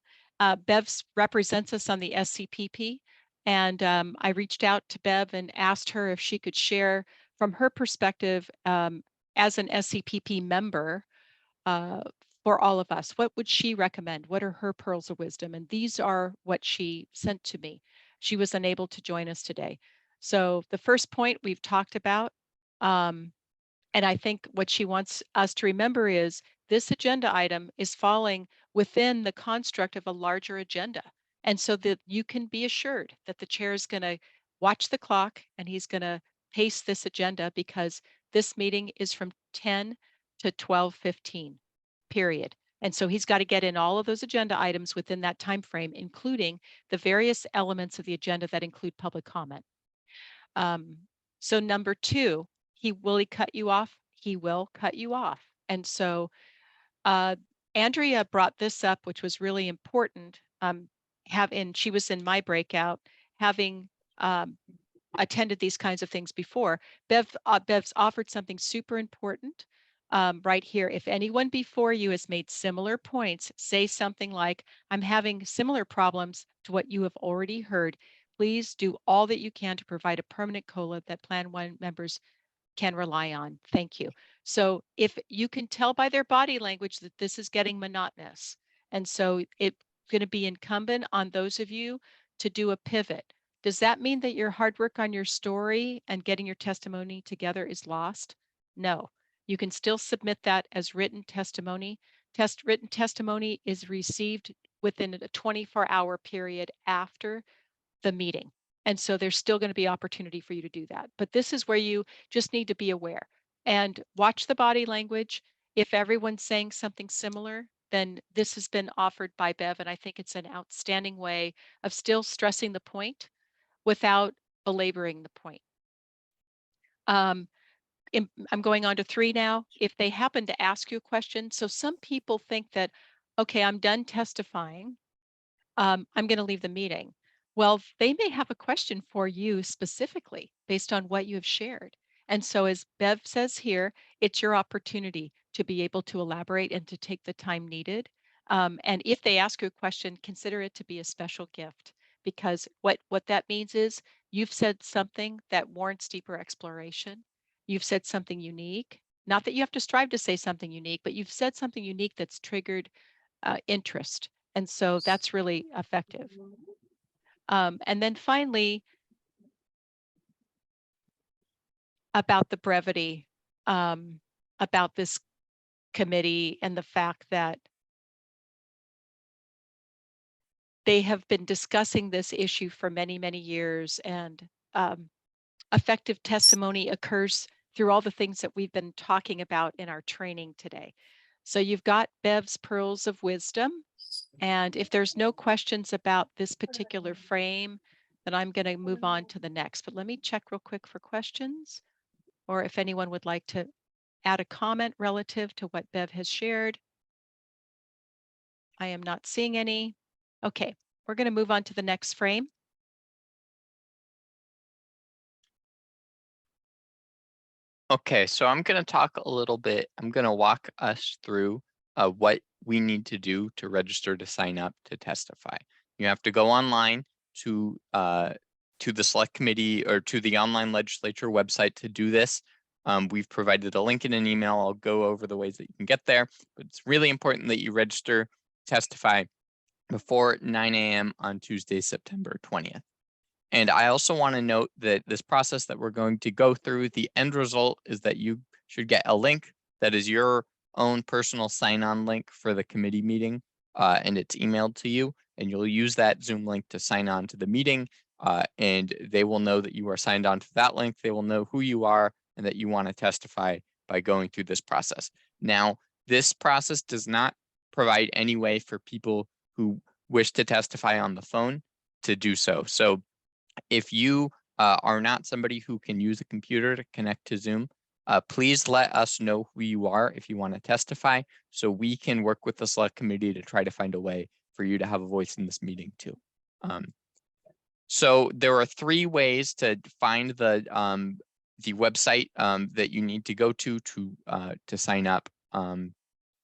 Bev represents us on the SCPP, and I reached out to Bev and asked her if she could share from her perspective as an SCPP member for all of us. What would she recommend? What are her pearls of wisdom? And these are what she sent to me. She was unable to join us today. So the first point we've talked about, and I think what she wants us to remember is this agenda item is falling within the construct of a larger agenda. And so that you can be assured that the chair is going to watch the clock and he's going to pace this agenda, because this meeting is from 10 to 12:15, period. And so he's got to get in all of those agenda items within that time frame, including the various elements of the agenda that include public comment. So number 2, will he cut you off? He will cut you off. And so Andrea brought this up, which was really important. She was in my breakout, having attended these kinds of things before. Bev's offered something super important right here. If anyone before you has made similar points, say something like, I'm having similar problems to what you have already heard. Please do all that you can to provide a permanent COLA that Plan 1 members can rely on. Thank you. So if you can tell by their body language that this is getting monotonous, and so it's going to be incumbent on those of you to do a pivot. Does that mean that your hard work on your story and getting your testimony together is lost? No, you can still submit that as written testimony. Written testimony is received within a 24-hour period after the meeting. And so there's still going to be opportunity for you to do that. But this is where you just need to be aware and watch the body language. If everyone's saying something similar, then this has been offered by Bev, and I think it's an outstanding way of still stressing the point without belaboring the point. I'm going on to 3 now. If they happen to ask you a question, so some people think that, okay, I'm done testifying. I'm going to leave the meeting. Well, they may have a question for you specifically based on what you have shared. And so as Bev says here, it's your opportunity to be able to elaborate and to take the time needed. And if they ask you a question, consider it to be a special gift, because what that means is you've said something that warrants deeper exploration. You've said something unique. Not that you have to strive to say something unique, but you've said something unique that's triggered interest. And so that's really effective. And then finally, about the brevity, about this committee and the fact that they have been discussing this issue for many, many years, and effective testimony occurs through all the things that we've been talking about in our training today. So you've got Bev's Pearls of Wisdom. And if there's no questions about this particular frame, then I'm going to move on to the next. But let me check real quick for questions, or if anyone would like to add a comment relative to what Bev has shared. I am not seeing any. Okay, we're going to move on to the next frame. Okay, so I'm going to talk a little bit. I'm going to walk us through what we need to do to register to sign up to testify. You have to go online to the select committee or to the online legislature website to do this. We've provided a link in an email. I'll go over the ways that you can get there, but it's really important that you register, testify before 9 a.m. on Tuesday, September 20th. And I also want to note that this process that we're going to go through, the end result is that you should get a link that is your own personal sign-on link for the committee meeting, and it's emailed to you, and you'll use that Zoom link to sign on to the meeting, and they will know that you are signed on to that link. They will know who you are and that you want to testify by going through this process. Now, this process does not provide any way for people who wish to testify on the phone to do so. So if you are not somebody who can use a computer to connect to Zoom, please let us know who you are if you want to testify, so we can work with the select committee to try to find a way for you to have a voice in this meeting too. So there are 3 ways to find the website that you need to go to sign up.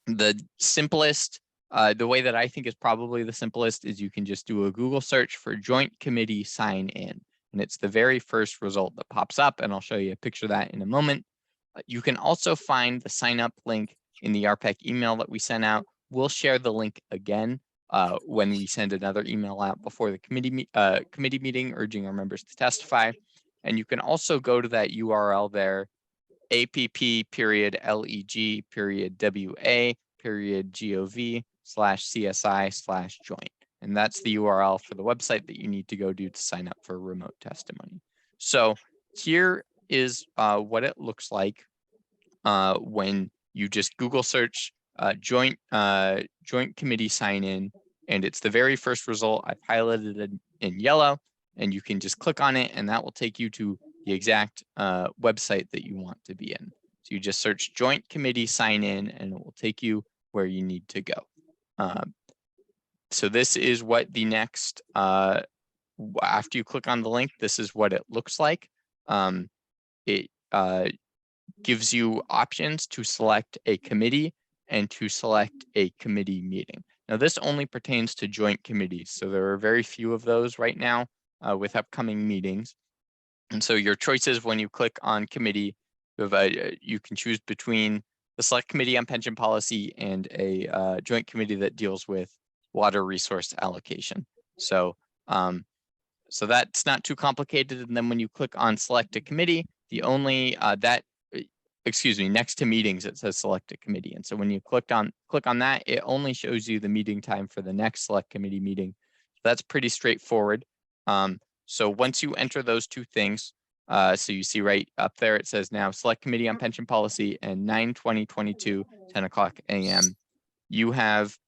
The simplest, the way that I think is probably the simplest, is you can just do a Google search for Joint Committee Sign In, and it's the very first result that pops up, and I'll show you a picture of that in a moment. You can also find the sign up link in the RPEC email that we sent out. We'll share the link again when we send another email out before the committee meeting, urging our members to testify. And you can also go to that URL there, app.leg.wa.gov/CSI/joint. And that's the URL for the website that you need to go to sign up for remote testimony. So here is what it looks like when you just Google search joint committee sign in, and it's the very first result. I've highlighted it in yellow, and you can just click on it, and that will take you to the exact website that you want to be in. So you just search Joint Committee Sign In, and it will take you where you need to go. So this is what the next, after you click on the link, this is what it looks like. It gives you options to select a committee and to select a committee meeting. Now, this only pertains to joint committees, so there are very few of those right now with upcoming meetings. And so your choices when you click on committee You can choose between the Select Committee on Pension Policy and a joint committee that deals with water resource allocation. So, so that's not too complicated. And then when you click on Select a Committee, the only excuse me, next to meetings, it says Select a Committee. And so when you click on that, it only shows you the meeting time for the next Select Committee meeting. That's pretty straightforward. So once you enter those two things, so you see right up there, it says now Select Committee on Pension Policy and 9/20/22, 10 o'clock a.m. You have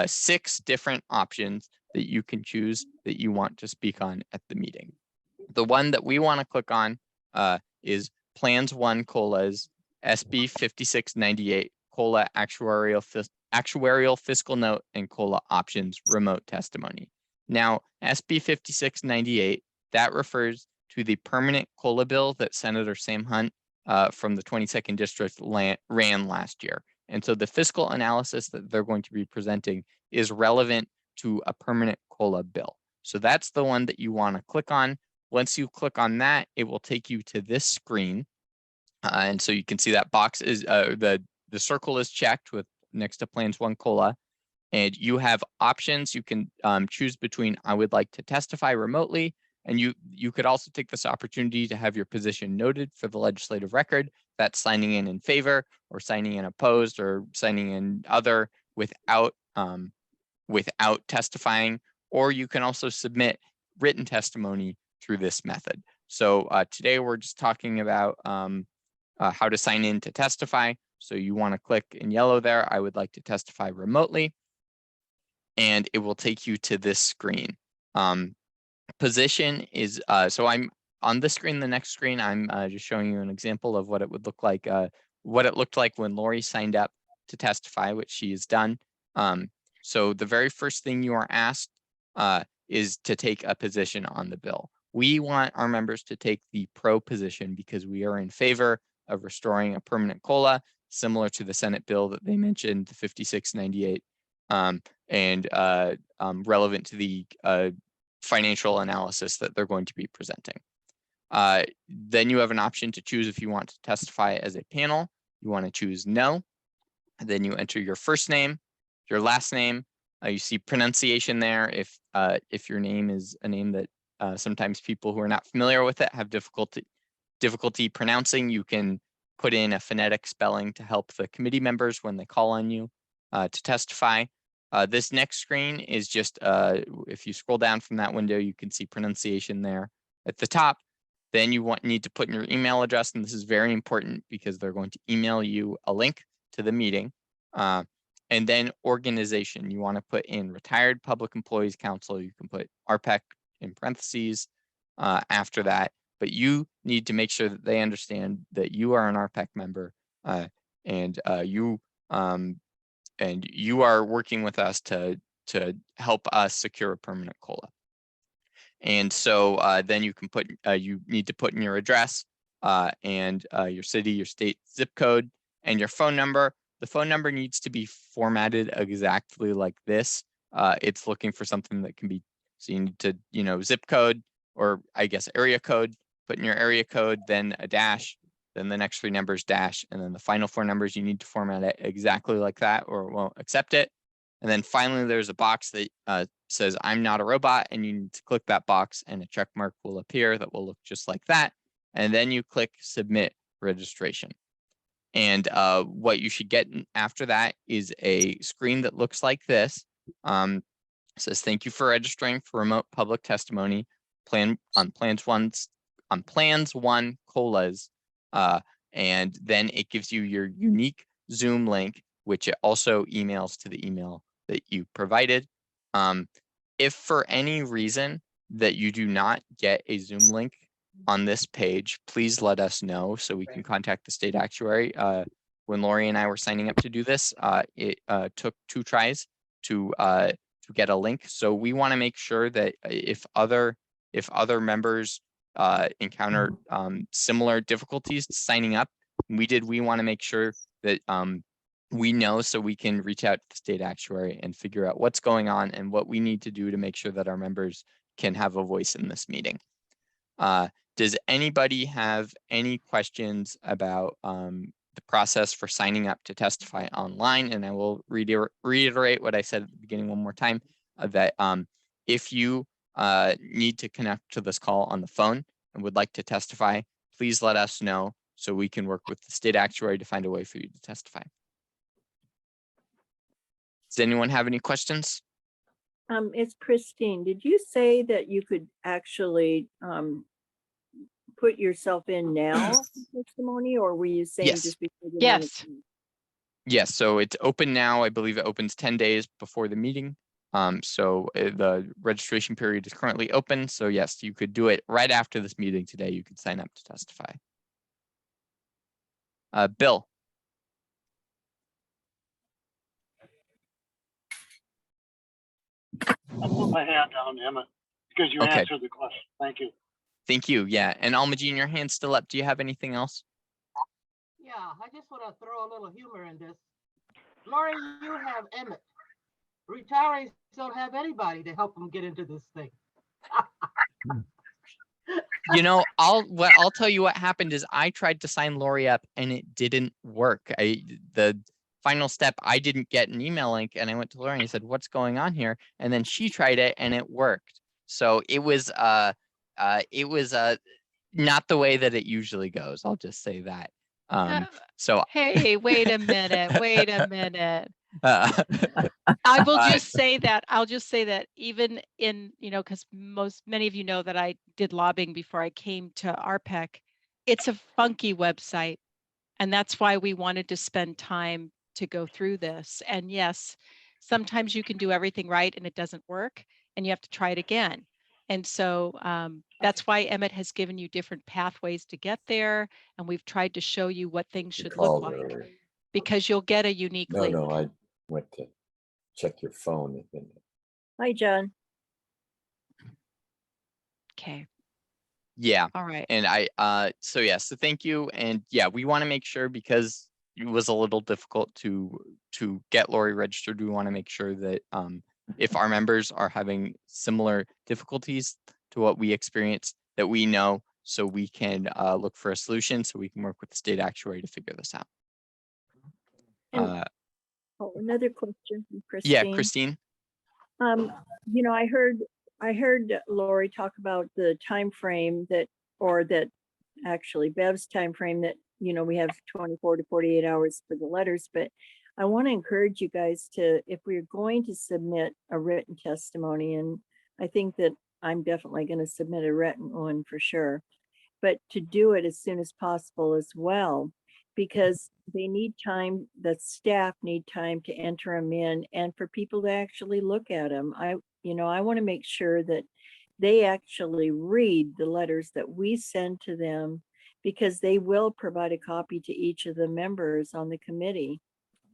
6 different options that you can choose that you want to speak on at the meeting. The one that we want to click on is Plans 1 COLA's SB 5698 COLA actuarial fiscal note and COLA options remote testimony. Now, SB 5698, that refers to the permanent COLA bill that Senator Sam Hunt from the 22nd District ran last year. And so the fiscal analysis that they're going to be presenting is relevant to a permanent COLA bill. So that's the one that you want to click on. Once you click on that, it will take you to this screen. And so you can see that box is the circle is checked with next to Plans 1 COLA. And you have options. You can choose between I would like to testify remotely, and you could also take this opportunity to have your position noted for the legislative record. That's signing in favor, or signing in opposed, or signing in other without testifying. Or you can also submit written testimony through this method. So today we're just talking about how to sign in to testify. So you want to click in yellow there, I would like to testify remotely, and it will take you to this screen. Position is, so I'm on the screen, the next screen, I'm just showing you an example of what it would look like, what it looked like when Lori signed up to testify, which she has done. So the very first thing you are asked is to take a position on the bill. We want our members to take the pro position because we are in favor of restoring a permanent COLA, similar to the Senate bill that they mentioned, the 5698, and relevant to the financial analysis that they're going to be presenting. Then you have an option to choose if you want to testify as a panel. You want to choose no. And then you enter your first name, your last name. You see pronunciation there. If your name is a name that sometimes people who are not familiar with it have difficulty pronouncing, you can put in a phonetic spelling to help the committee members when they call on you to testify. This next screen is just, if you scroll down from that window, you can see pronunciation there at the top. Then you need to put in your email address, and this is very important because they're going to email you a link to the meeting. And then organization, you want to put in Retired Public Employees Council. You can put RPEC in parentheses after that, but you need to make sure that they understand that you are an RPEC member and you are working with us to help us secure a permanent COLA. And so then you can put, you need to put in your address and your city, your state zip code, and your phone number. The phone number needs to be formatted exactly like this. It's looking for something that can be, so you need to, zip code, or I guess area code, put in your area code, then a dash, then the next 3 numbers dash, and then the final 4 numbers, you need to format it exactly like that or it won't accept it. And then finally, there's a box that says, I'm not a robot, and you need to click that box and a check mark will appear that will look just like that. And then you click submit registration. And what you should get after that is a screen that looks like this. It says, thank you for registering for remote public testimony on Plans 1 COLAs. And then it gives you your unique Zoom link, which it also emails to the email that you provided. If for any reason that you do not get a Zoom link on this page, please let us know so we can contact the state actuary. When Lori and I were signing up to do this, it took 2 tries to get a link. So we want to make sure that if other members encounter similar difficulties signing up, we want to make sure that we know so we can reach out to the state actuary and figure out what's going on and what we need to do to make sure that our members can have a voice in this meeting. Does anybody have any questions about the process for signing up to testify online? And I will reiterate what I said at the beginning one more time, that if you need to connect to this call on the phone and would like to testify, please let us know so we can work with the state actuary to find a way for you to testify. Does anyone have any questions? It's Christine. Did you say that you could actually put yourself in now for testimony, or were you saying Yes. just before the Yes. meeting? Yes, so it's open now. I believe it opens 10 days before the meeting. So the registration period is currently open. So yes, you could do it right after this meeting today. You could sign up to testify. Bill. I put my hand down, Emma, because you Okay. answered the question. Thank you. Thank you. Yeah, and Almajine, your hand's still up. Do you have anything else? Yeah, I just want to throw a little humor in this. Lori, you have Emmett. Retirees don't have anybody to help them get into this thing. You know, I'll tell you what happened is I tried to sign Lori up and it didn't work. The final step, I didn't get an email link, and I went to Lori and I said, "What's going on here?" And then she tried it and it worked. So it was not the way that it usually goes. I'll just say that. So Hey, wait a minute. Wait a minute. I will just say that I'll just say that even in, because many of you know that I did lobbying before I came to RPEC. It's a funky website, and that's why we wanted to spend time to go through this. And yes, sometimes you can do everything right and it doesn't work, and you have to try it again. And so that's why Emmett has given you different pathways to get there, and we've tried to show you what things should look like, because you'll get a unique link. No, I went to check your phone. Hi, John. Okay. Yeah. All right. And so thank you. And yeah, we want to make sure, because it was a little difficult to get Lori registered, we want to make sure that if our members are having similar difficulties to what we experienced, that we know, so we can look for a solution, so we can work with the state actuary to figure this out. Another question from Christine. Yeah, Christine. I heard Lori talk about the time frame that actually Bev's time frame that, we have 24 to 48 hours for the letters, but I want to encourage you guys to, if we're going to submit a written testimony, and I think that I'm definitely going to submit a written one for sure, but to do it as soon as possible as well, because they need time, the staff need time to enter them in and for people to actually look at them. I want to make sure that they actually read the letters that we send to them, because they will provide a copy to each of the members on the committee.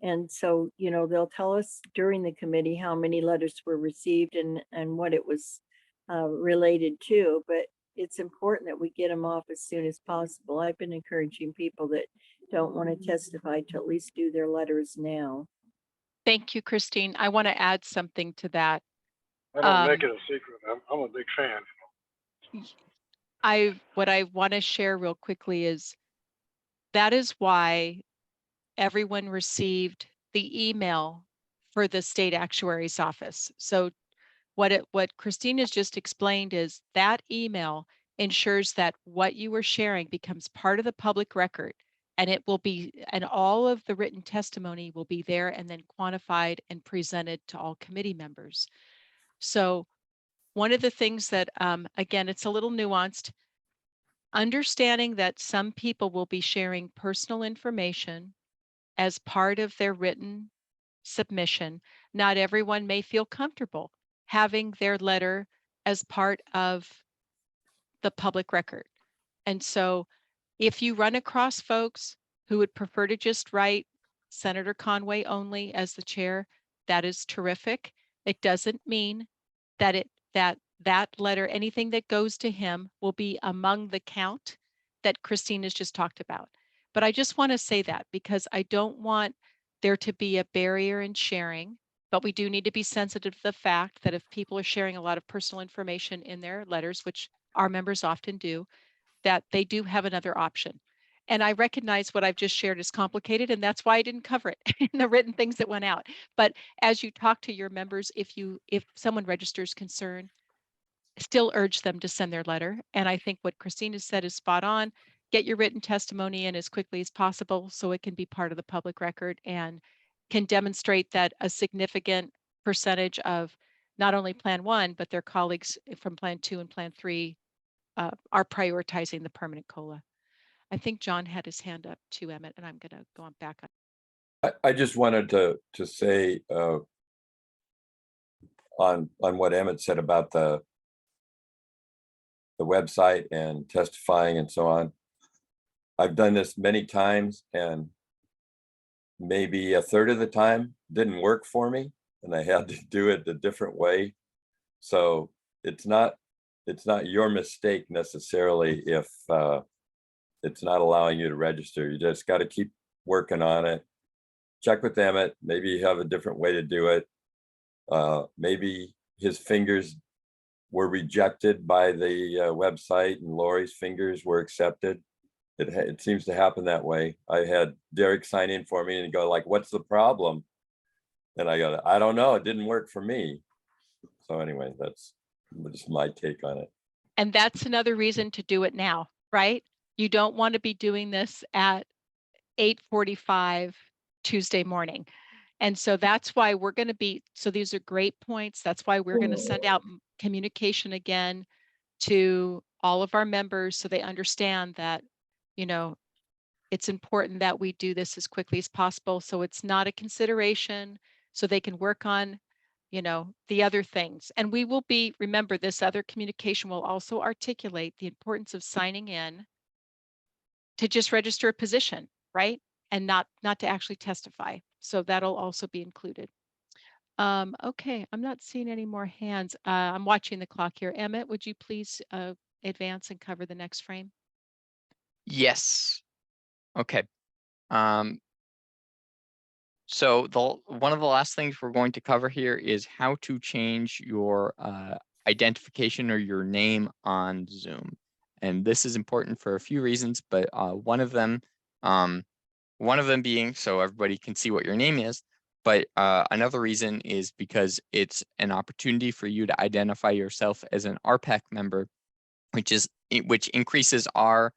And so, they'll tell us during the committee how many letters were received and what it was related to, but it's important that we get them off as soon as possible. I've been encouraging people that don't want to testify to at least do their letters now. Thank you, Christine. I want to add something to that. I don't make it a secret. I'm a big fan. What I want to share real quickly is that is why everyone received the email for the state actuary's office. So what Christine has just explained is that email ensures that what you are sharing becomes part of the public record, and it will be, and all of the written testimony will be there and then quantified and presented to all committee members. So one of the things that, again, it's a little nuanced, understanding that some people will be sharing personal information as part of their written submission. Not everyone may feel comfortable having their letter as part of the public record. And so if you run across folks who would prefer to just write Senator Conway only as the chair, that is terrific. It doesn't mean that that letter, anything that goes to him, will be among the count that Christine has just talked about. But I just want to say that because I don't want there to be a barrier in sharing, but we do need to be sensitive to the fact that if people are sharing a lot of personal information in their letters, which our members often do, that they do have another option. And I recognize what I've just shared is complicated, and that's why I didn't cover it in the written things that went out. But as you talk to your members, if someone registers concern, still urge them to send their letter. And I think what Christina said is spot on. Get your written testimony in as quickly as possible so it can be part of the public record and can demonstrate that a significant percentage of not only Plan 1, but their colleagues from Plan 2 and Plan 3 are prioritizing the permanent COLA. I think John had his hand up too, Emmett, and I'm going to go on back. I just wanted to say on what Emmett said about the website and testifying and so on. I've done this many times, and maybe a third of the time didn't work for me, and I had to do it a different way. So it's not your mistake necessarily if it's not allowing you to register. You just got to keep working on it. Check with Emmett. Maybe you have a different way to do it. Maybe his fingers were rejected by the website and Lori's fingers were accepted. It seems to happen that way. I had Derek sign in for me and go like, what's the problem? And I go, I don't know. It didn't work for me. So anyway, that's just my take on it. And that's another reason to do it now, right? You don't want to be doing this at 8:45 Tuesday morning. And so that's why we're going to be, so these are great points. That's why we're going to send out communication again to all of our members so they understand that, you know, it's important that we do this as quickly as possible. So it's not a consideration, so they can work on, you know, the other things. And we will be, remember, this other communication will also articulate the importance of signing in to just register a position, right? And not to actually testify. So that'll also be included. Okay, I'm not seeing any more hands. I'm watching the clock here. Emmett, would you please advance and cover the next frame? Yes. Okay. So one of the last things we're going to cover here is how to change your identification or your name on Zoom. And this is important for a few reasons, but one of them being so everybody can see what your name is. But another reason is because it's an opportunity for you to identify yourself as an RPEC member, which increases our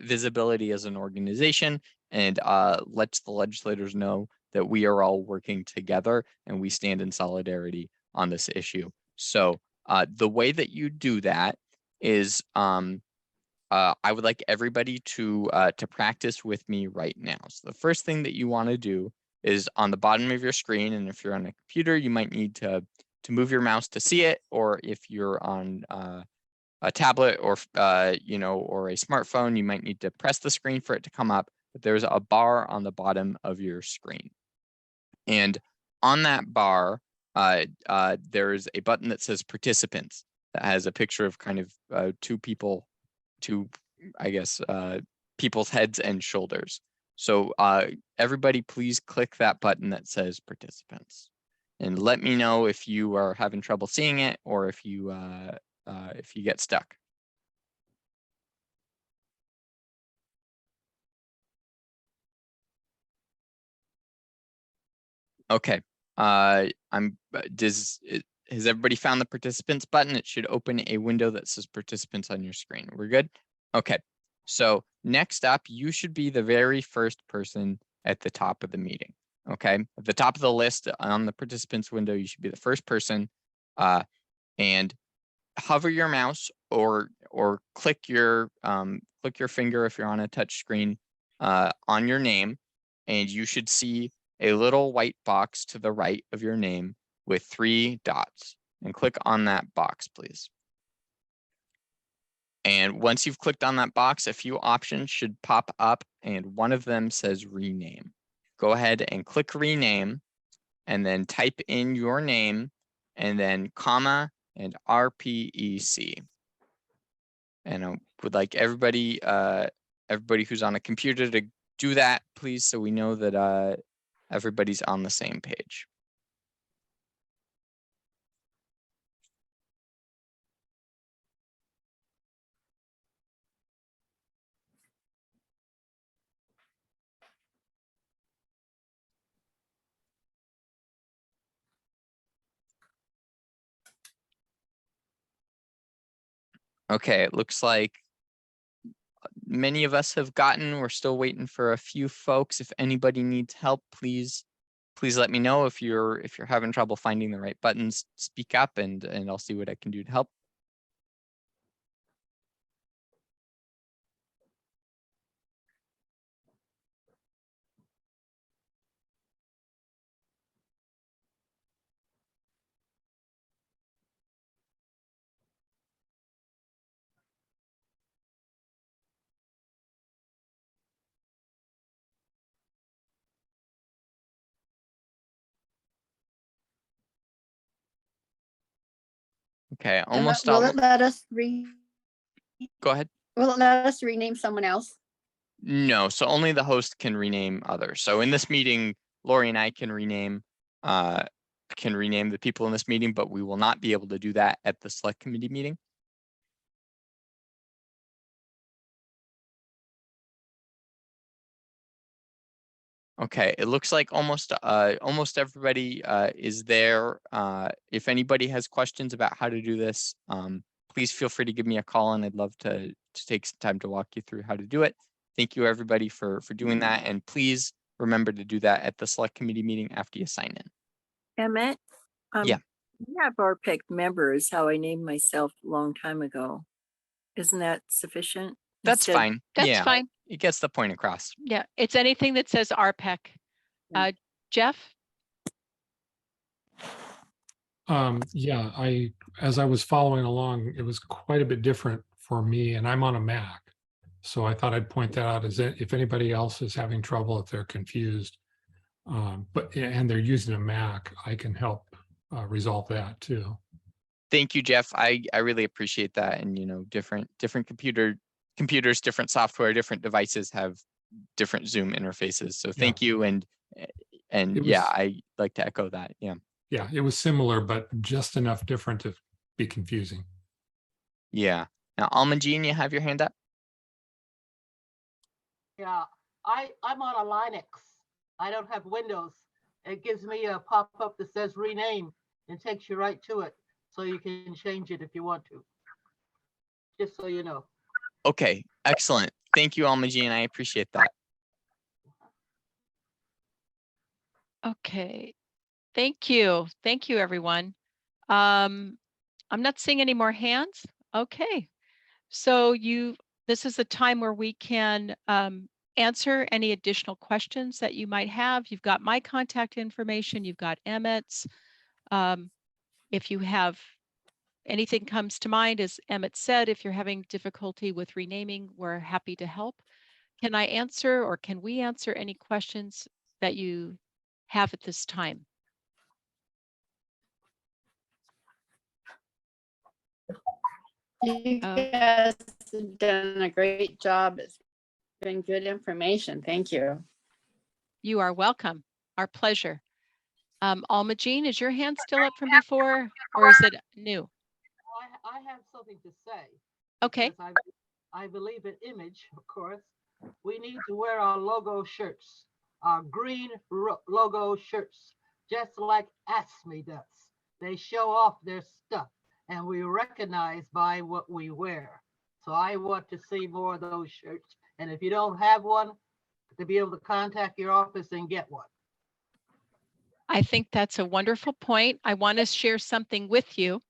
visibility as an organization and lets the legislators know that we are all working together and we stand in solidarity on this issue. So the way that you do that is I would like everybody to practice with me right now. So the first thing that you want to do is on the bottom of your screen, and if you're on a computer, you might need to move your mouse to see it, or if you're on a tablet or you know, or a smartphone, you might need to press the screen for it to come up. But there's a bar on the bottom of your screen, and on that bar, there's a button that says participants that has a picture of kind of two people, I guess, people's heads and shoulders. So everybody please click that button that says participants and let me know if you are having trouble seeing it or if you get stuck. Okay. Has everybody found the participants button? It should open a window that says participants on your screen. We're good? Okay. So next up, you should be the very first person at the top of the meeting. Okay. At the top of the list on the participants window, you should be the first person. And hover your mouse or click your finger if you're on a touch screen on your name, and you should see a little white box to the right of your name with 3 dots, and click on that box, please. And once you've clicked on that box, a few options should pop up, and one of them says rename. Go ahead and click rename, and then type in your name, and then comma and RPEC. And I would like everybody who's on a computer to do that, please, so we know that everybody's on the same page. Okay, it looks like many of us have gotten. We're still waiting for a few folks. If anybody needs help, please let me know. If you're having trouble finding the right buttons, speak up and I'll see what I can do to help. Okay, And almost will all. it let us Go ahead. will it let us rename someone else? No, so only the host can rename others. So in this meeting, Lori and I can rename the people in this meeting, but we will not be able to do that at the select committee meeting. Okay, it looks like almost everybody is there. If anybody has questions about how to do this, please feel free to give me a call, and I'd love to take some time to walk you through how to do it. Thank you everybody for doing that, and please remember to do that at the select committee meeting after you sign in. Emmett, Yeah. we have RPEC members, how I named myself a long time ago. Isn't that sufficient? That's fine. That's Yeah, fine. it gets the point across. Yeah, it's anything that says RPEC. Jeff? Yeah, as I was following along, it was quite a bit different for me, and I'm on a Mac. So I thought I'd point that out as if anybody else is having trouble, if they're confused, and they're using a Mac, I can help resolve that too. Thank you, Jeff. I really appreciate that. And different computers, different software, different devices have different Zoom interfaces. So thank you. And yeah, I like to echo that. Yeah. Yeah, it was similar, but just enough different to be confusing. Yeah. Now, Almajine, you have your hand up? Yeah, I'm on a Linux. I don't have Windows. It gives me a pop-up that says rename and takes you right to it. So you can change it if you want to. Just so you know. Okay, excellent. Thank you, Almajine. I appreciate that. Okay, thank you. Thank you, everyone. I'm not seeing any more hands. Okay, so this is the time where we can answer any additional questions that you might have. You've got my contact information, you've got Emmett's. If you have anything comes to mind, as Emmett said, if you're having difficulty with renaming, we're happy to help. Can I answer, or can we answer any questions that you have at this time? You guys have done a great job. It's been good information. Thank you. You are welcome. Our pleasure. Almajine, is your hand still up from before, or is it new? I have something to say. Okay. I believe in image, of course. We need to wear our logo shirts, our green logo shirts, just like ASME does. They show off their stuff, and we recognize by what we wear. So I want to see more of those shirts. And if you don't have one, to be able to contact your office and get one. I think that's a wonderful point. I want to share something with you.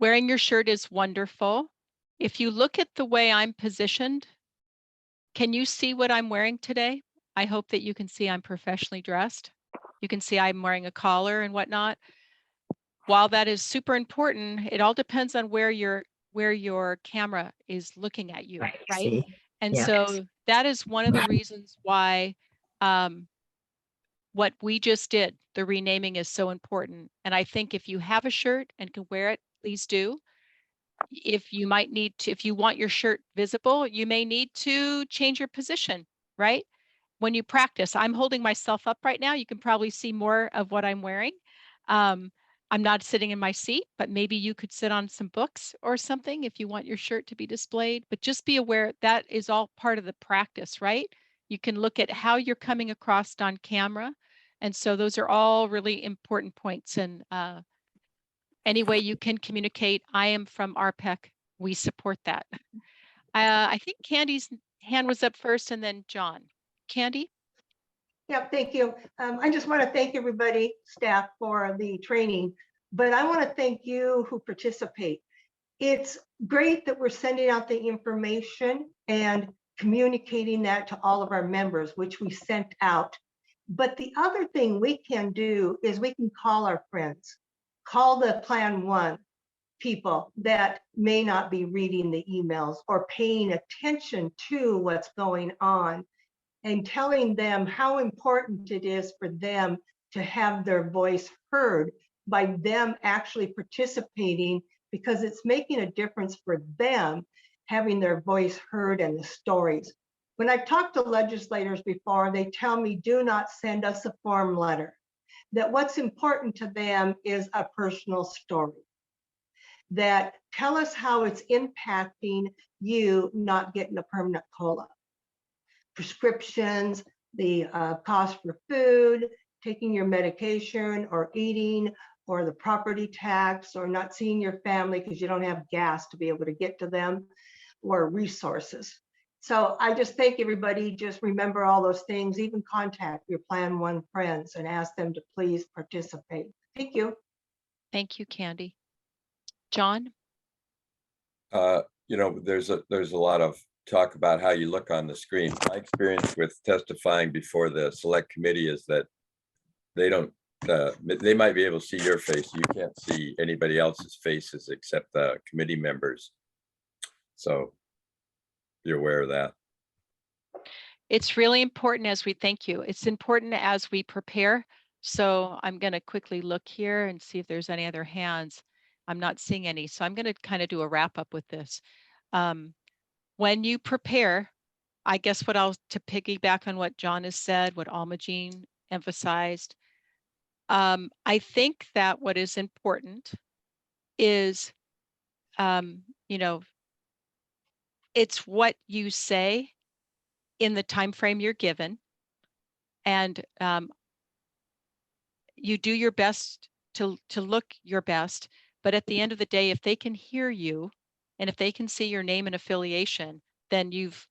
Wearing your shirt is wonderful. If you look at the way I'm positioned, can you see what I'm wearing today? I hope that you can see I'm professionally dressed. You can see I'm wearing a collar and whatnot. While that is super important, it all depends on where your camera is looking at you, right? And so that is one of the reasons why what we just did, the renaming, is so important. And I think if you have a shirt and can wear it, please do. If you want your shirt visible, you may need to change your position, right? When you practice, I'm holding myself up right now. You can probably see more of what I'm wearing. I'm not sitting in my seat, but maybe you could sit on some books or something if you want your shirt to be displayed. But just be aware that is all part of the practice, right? You can look at how you're coming across on camera. And so those are all really important points. And any way you can communicate. I am from RPEC. We support that. I think Candy's hand was up first and then John. Candy? Yeah, thank you. I just want to thank everybody, staff, for the training, but I want to thank you who participate. It's great that we're sending out the information and communicating that to all of our members, which we sent out. But the other thing we can do is we can call our friends, call the Plan 1 people that may not be reading the emails or paying attention to what's going on, and telling them how important it is for them to have their voice heard by them actually participating, because it's making a difference for them having their voice heard and the stories. When I've talked to legislators before, they tell me, do not send us a form letter, that what's important to them is a personal story, that tell us how it's impacting you not getting a permanent COLA. Prescriptions, the cost for food, taking your medication or eating, or the property tax, or not seeing your family because you don't have gas to be able to get to them, or resources. So I just thank everybody. Just remember all those things, even contact your Plan 1 friends and ask them to please participate. Thank you. Thank you, Candy. John? You know, there's a lot of talk about how you look on the screen. My experience with testifying before the select committee is that they don't, they might be able to see your face. You can't see anybody else's faces except the committee members. So you're aware of that. It's really important as we thank you. It's important as we prepare. So I'm going to quickly look here and see if there's any other hands. I'm not seeing any. So I'm going to kind of do a wrap up with this. When you prepare, I guess to piggyback on what John has said, what Alma Jean emphasized, I think that what is important is, you know, it's what you say in the time frame you're given, and you do your best to look your best. But at the end of the day, if they can hear you, and if they can see your name and affiliation, then you've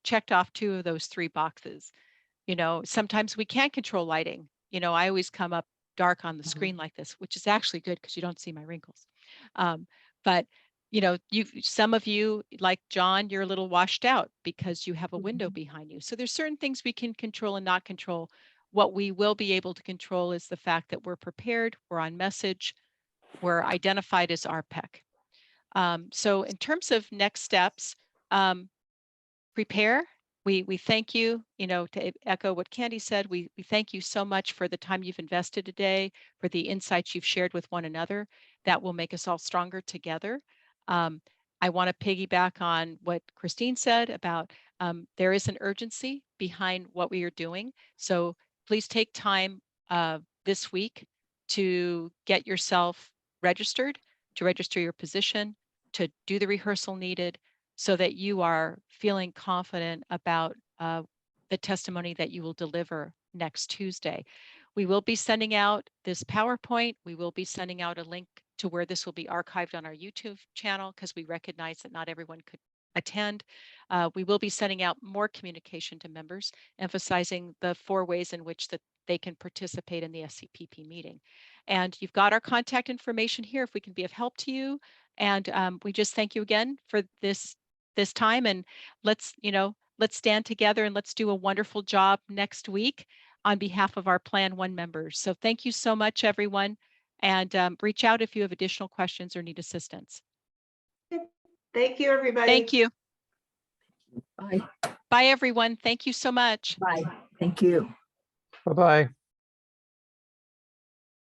checked off 2 of those 3 boxes. You know, sometimes we can't control lighting. You know, I always come up dark on the screen like this, which is actually good because you don't see my wrinkles. But you know, some of you, like John, you're a little washed out because you have a window behind you. So there's certain things we can control and not control. What we will be able to control is the fact that we're prepared, we're on message, we're identified as RPEC. So in terms of next steps, prepare. We thank you, you know, to echo what Candy said, we thank you so much for the time you've invested today, for the insights you've shared with one another. That will make us all stronger together. I want to piggyback on what Christine said about there is an urgency behind what we are doing. So please take time this week to get yourself registered, to register your position, to do the rehearsal needed, so that you are feeling confident about the testimony that you will deliver next Tuesday. We will be sending out this PowerPoint. We will be sending out a link to where this will be archived on our YouTube channel, because we recognize that not everyone could attend. We will be sending out more communication to members, emphasizing the 4 ways in which that they can participate in the SCPP meeting. And you've got our contact information here if we can be of help to you. And we just thank you again for this time, and let's stand together and let's do a wonderful job next week on behalf of our Plan 1 members. So thank you so much, everyone, and reach out if you have additional questions or need assistance. Thank you, everybody. Thank you. Bye. Bye, everyone. Thank you so much. Bye. Thank you. Bye-bye.